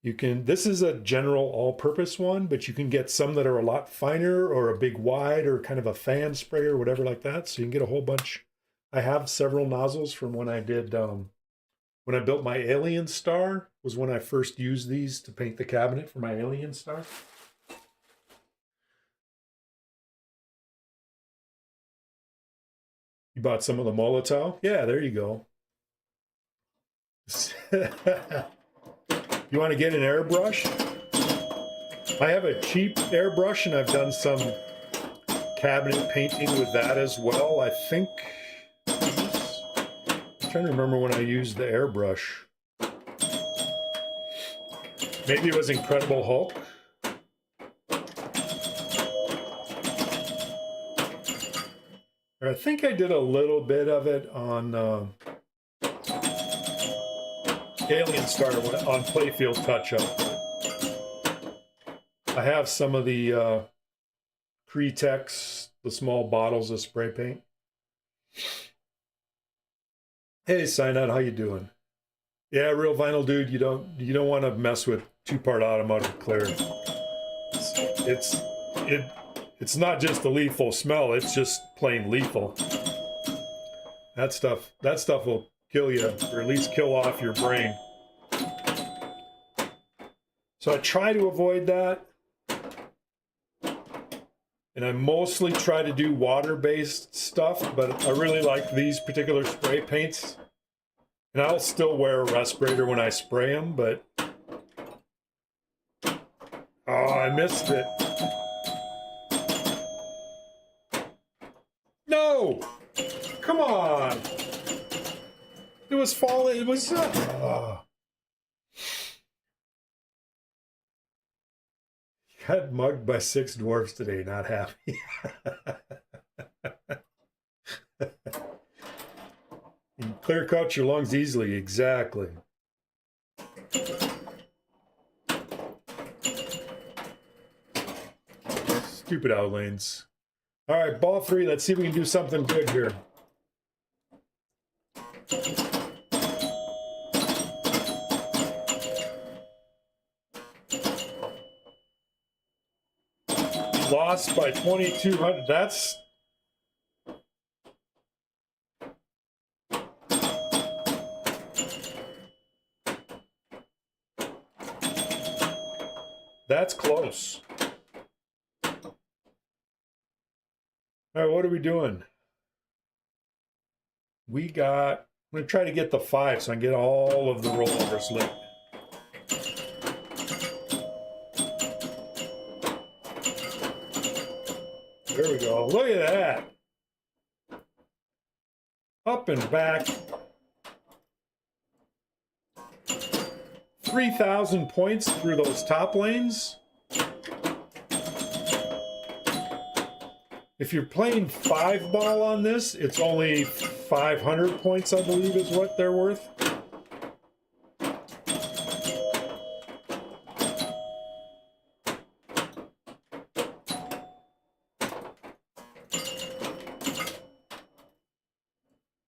Speaker 1: You can, this is a general all-purpose one, but you can get some that are a lot finer or a big wide or kind of a fan spray or whatever like that. So you can get a whole bunch. I have several nozzles from when I did, when I built my Alien Star, was when I first used these to paint the cabinet for my Alien Star. You bought some of the Molotov? Yeah, there you go. You want to get an airbrush? I have a cheap airbrush, and I've done some cabinet painting with that as well. I think, I'm trying to remember when I used the airbrush. Maybe it was Incredible Hulk. Or I think I did a little bit of it on Alien Star on Playfield Touch-Up. I have some of the Cretex, the small bottles of spray paint. Hey, Sinat, how you doing? Yeah, real vinyl dude. You don't want to mess with two-part automotive clear. It's not just the lethal smell. It's just plain lethal. That stuff will kill you, or at least kill off your brain. So I try to avoid that. And I mostly try to do water-based stuff, but I really like these particular spray paints. And I'll still wear a respirator when I spray them, but... Oh, I missed it. No! Come on! It was falling, it was... Got mugged by 6 dwarfs today, not happy. You clear cut your lungs easily, exactly. Stupid outlanes. All right, ball 3, let's see if we can do something good here. Lost by 2,200. That's close. All right, what are we doing? I'm going to try to get the 5 so I can get all of the rollovers lit. There we go. Look at that. Up and back. 3,000 points through those top lanes. If you're playing 5-ball on this, it's only 500 points, I believe, is what they're worth.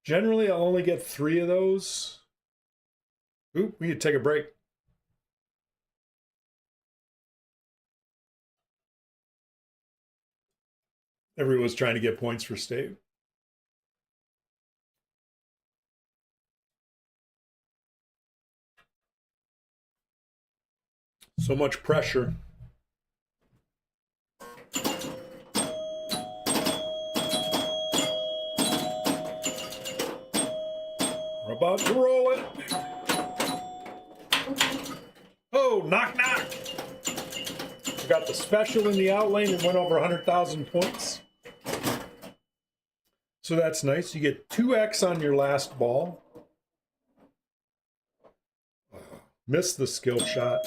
Speaker 1: Generally, I'll only get 3 of those. Oop, we need to take a break. Everyone's trying to get points for state. So much pressure. We're about to roll it. Oh, knock, knock. We got the special in the outlane and went over 100,000 points. So that's nice. You get 2x on your last ball. Missed the skill shot.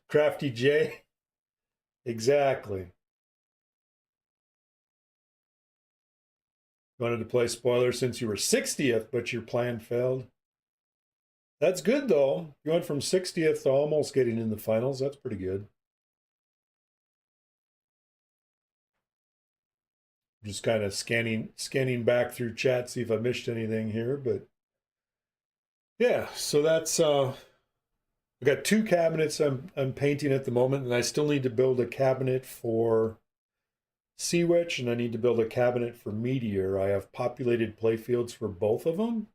Speaker 1: Crafty J. Exactly. Wanted to play spoiler since you were 60th, but your plan failed. That's good, though. You went from 60th to almost getting in the finals. That's pretty good. Just kind of scanning back through chat, see if I missed anything here, but yeah, so that's I got 2 cabinets I'm painting at the moment, and I still need to build a cabinet for Sea Witch, and I need to build a cabinet for Meteor. I have populated playfields for both of them,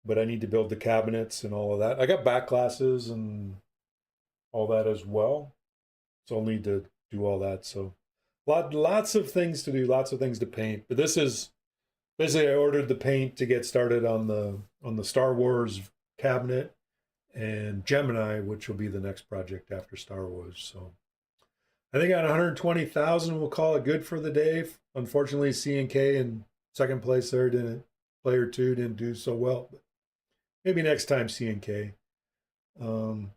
Speaker 1: but I need to build the cabinets and all of that. I got back classes and all that as well, so I'll need to do all that. So lots of things to do, lots of things to paint. But this is basically, I ordered the paint to get started on the Star Wars cabinet and Gemini, which will be the next project after Star Wars. So I think at 120,000, we'll call it good for the day. Unfortunately, C&K in second place there player 2 didn't do so well. But maybe next time C&K. So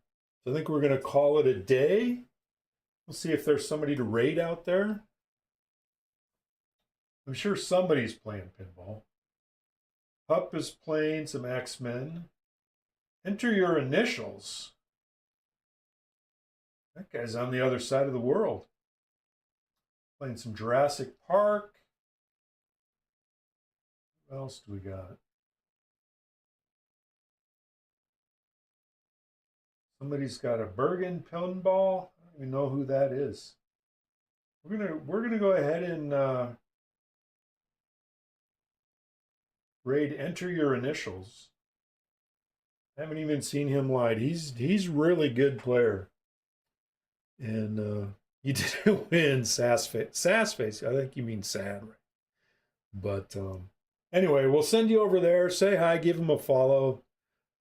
Speaker 1: I think we're going to call it a day. We'll see if there's somebody to raid out there. I'm sure somebody's playing pinball. Hup is playing some X-Men. Enter your initials. That guy's on the other side of the world. Playing some Jurassic Park. What else do we got? Somebody's got a Bergen pinball. I don't even know who that is. We're gonna go ahead and raid Enter Your Initials. I haven't even seen him live. He's really good player. And he didn't win Sass Face. I think you mean sad, right? But anyway, we'll send you over there. Say hi, give him a follow.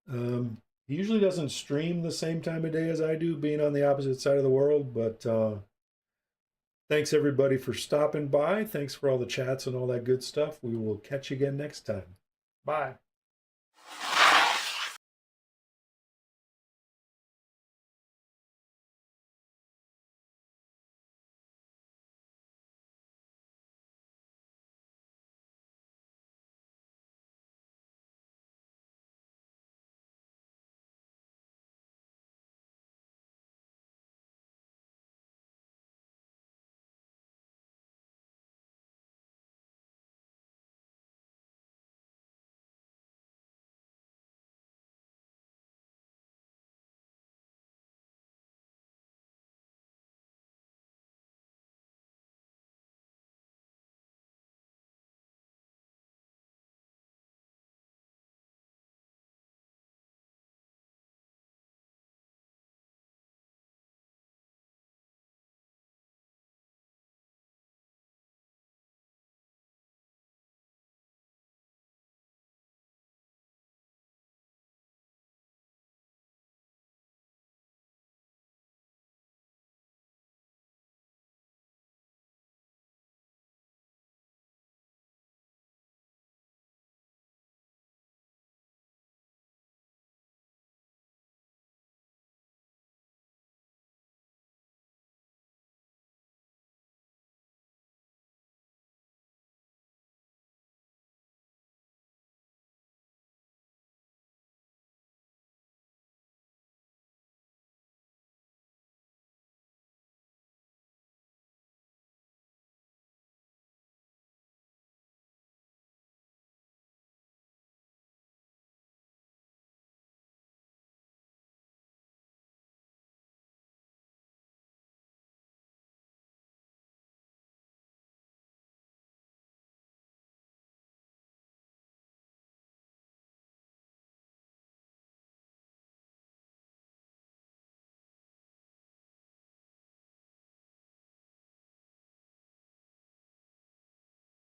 Speaker 1: He usually doesn't stream the same time of day as I do, being on the opposite side of the world. But thanks everybody for stopping by. Thanks for all the chats and all that good stuff. We will catch you again next time. Bye.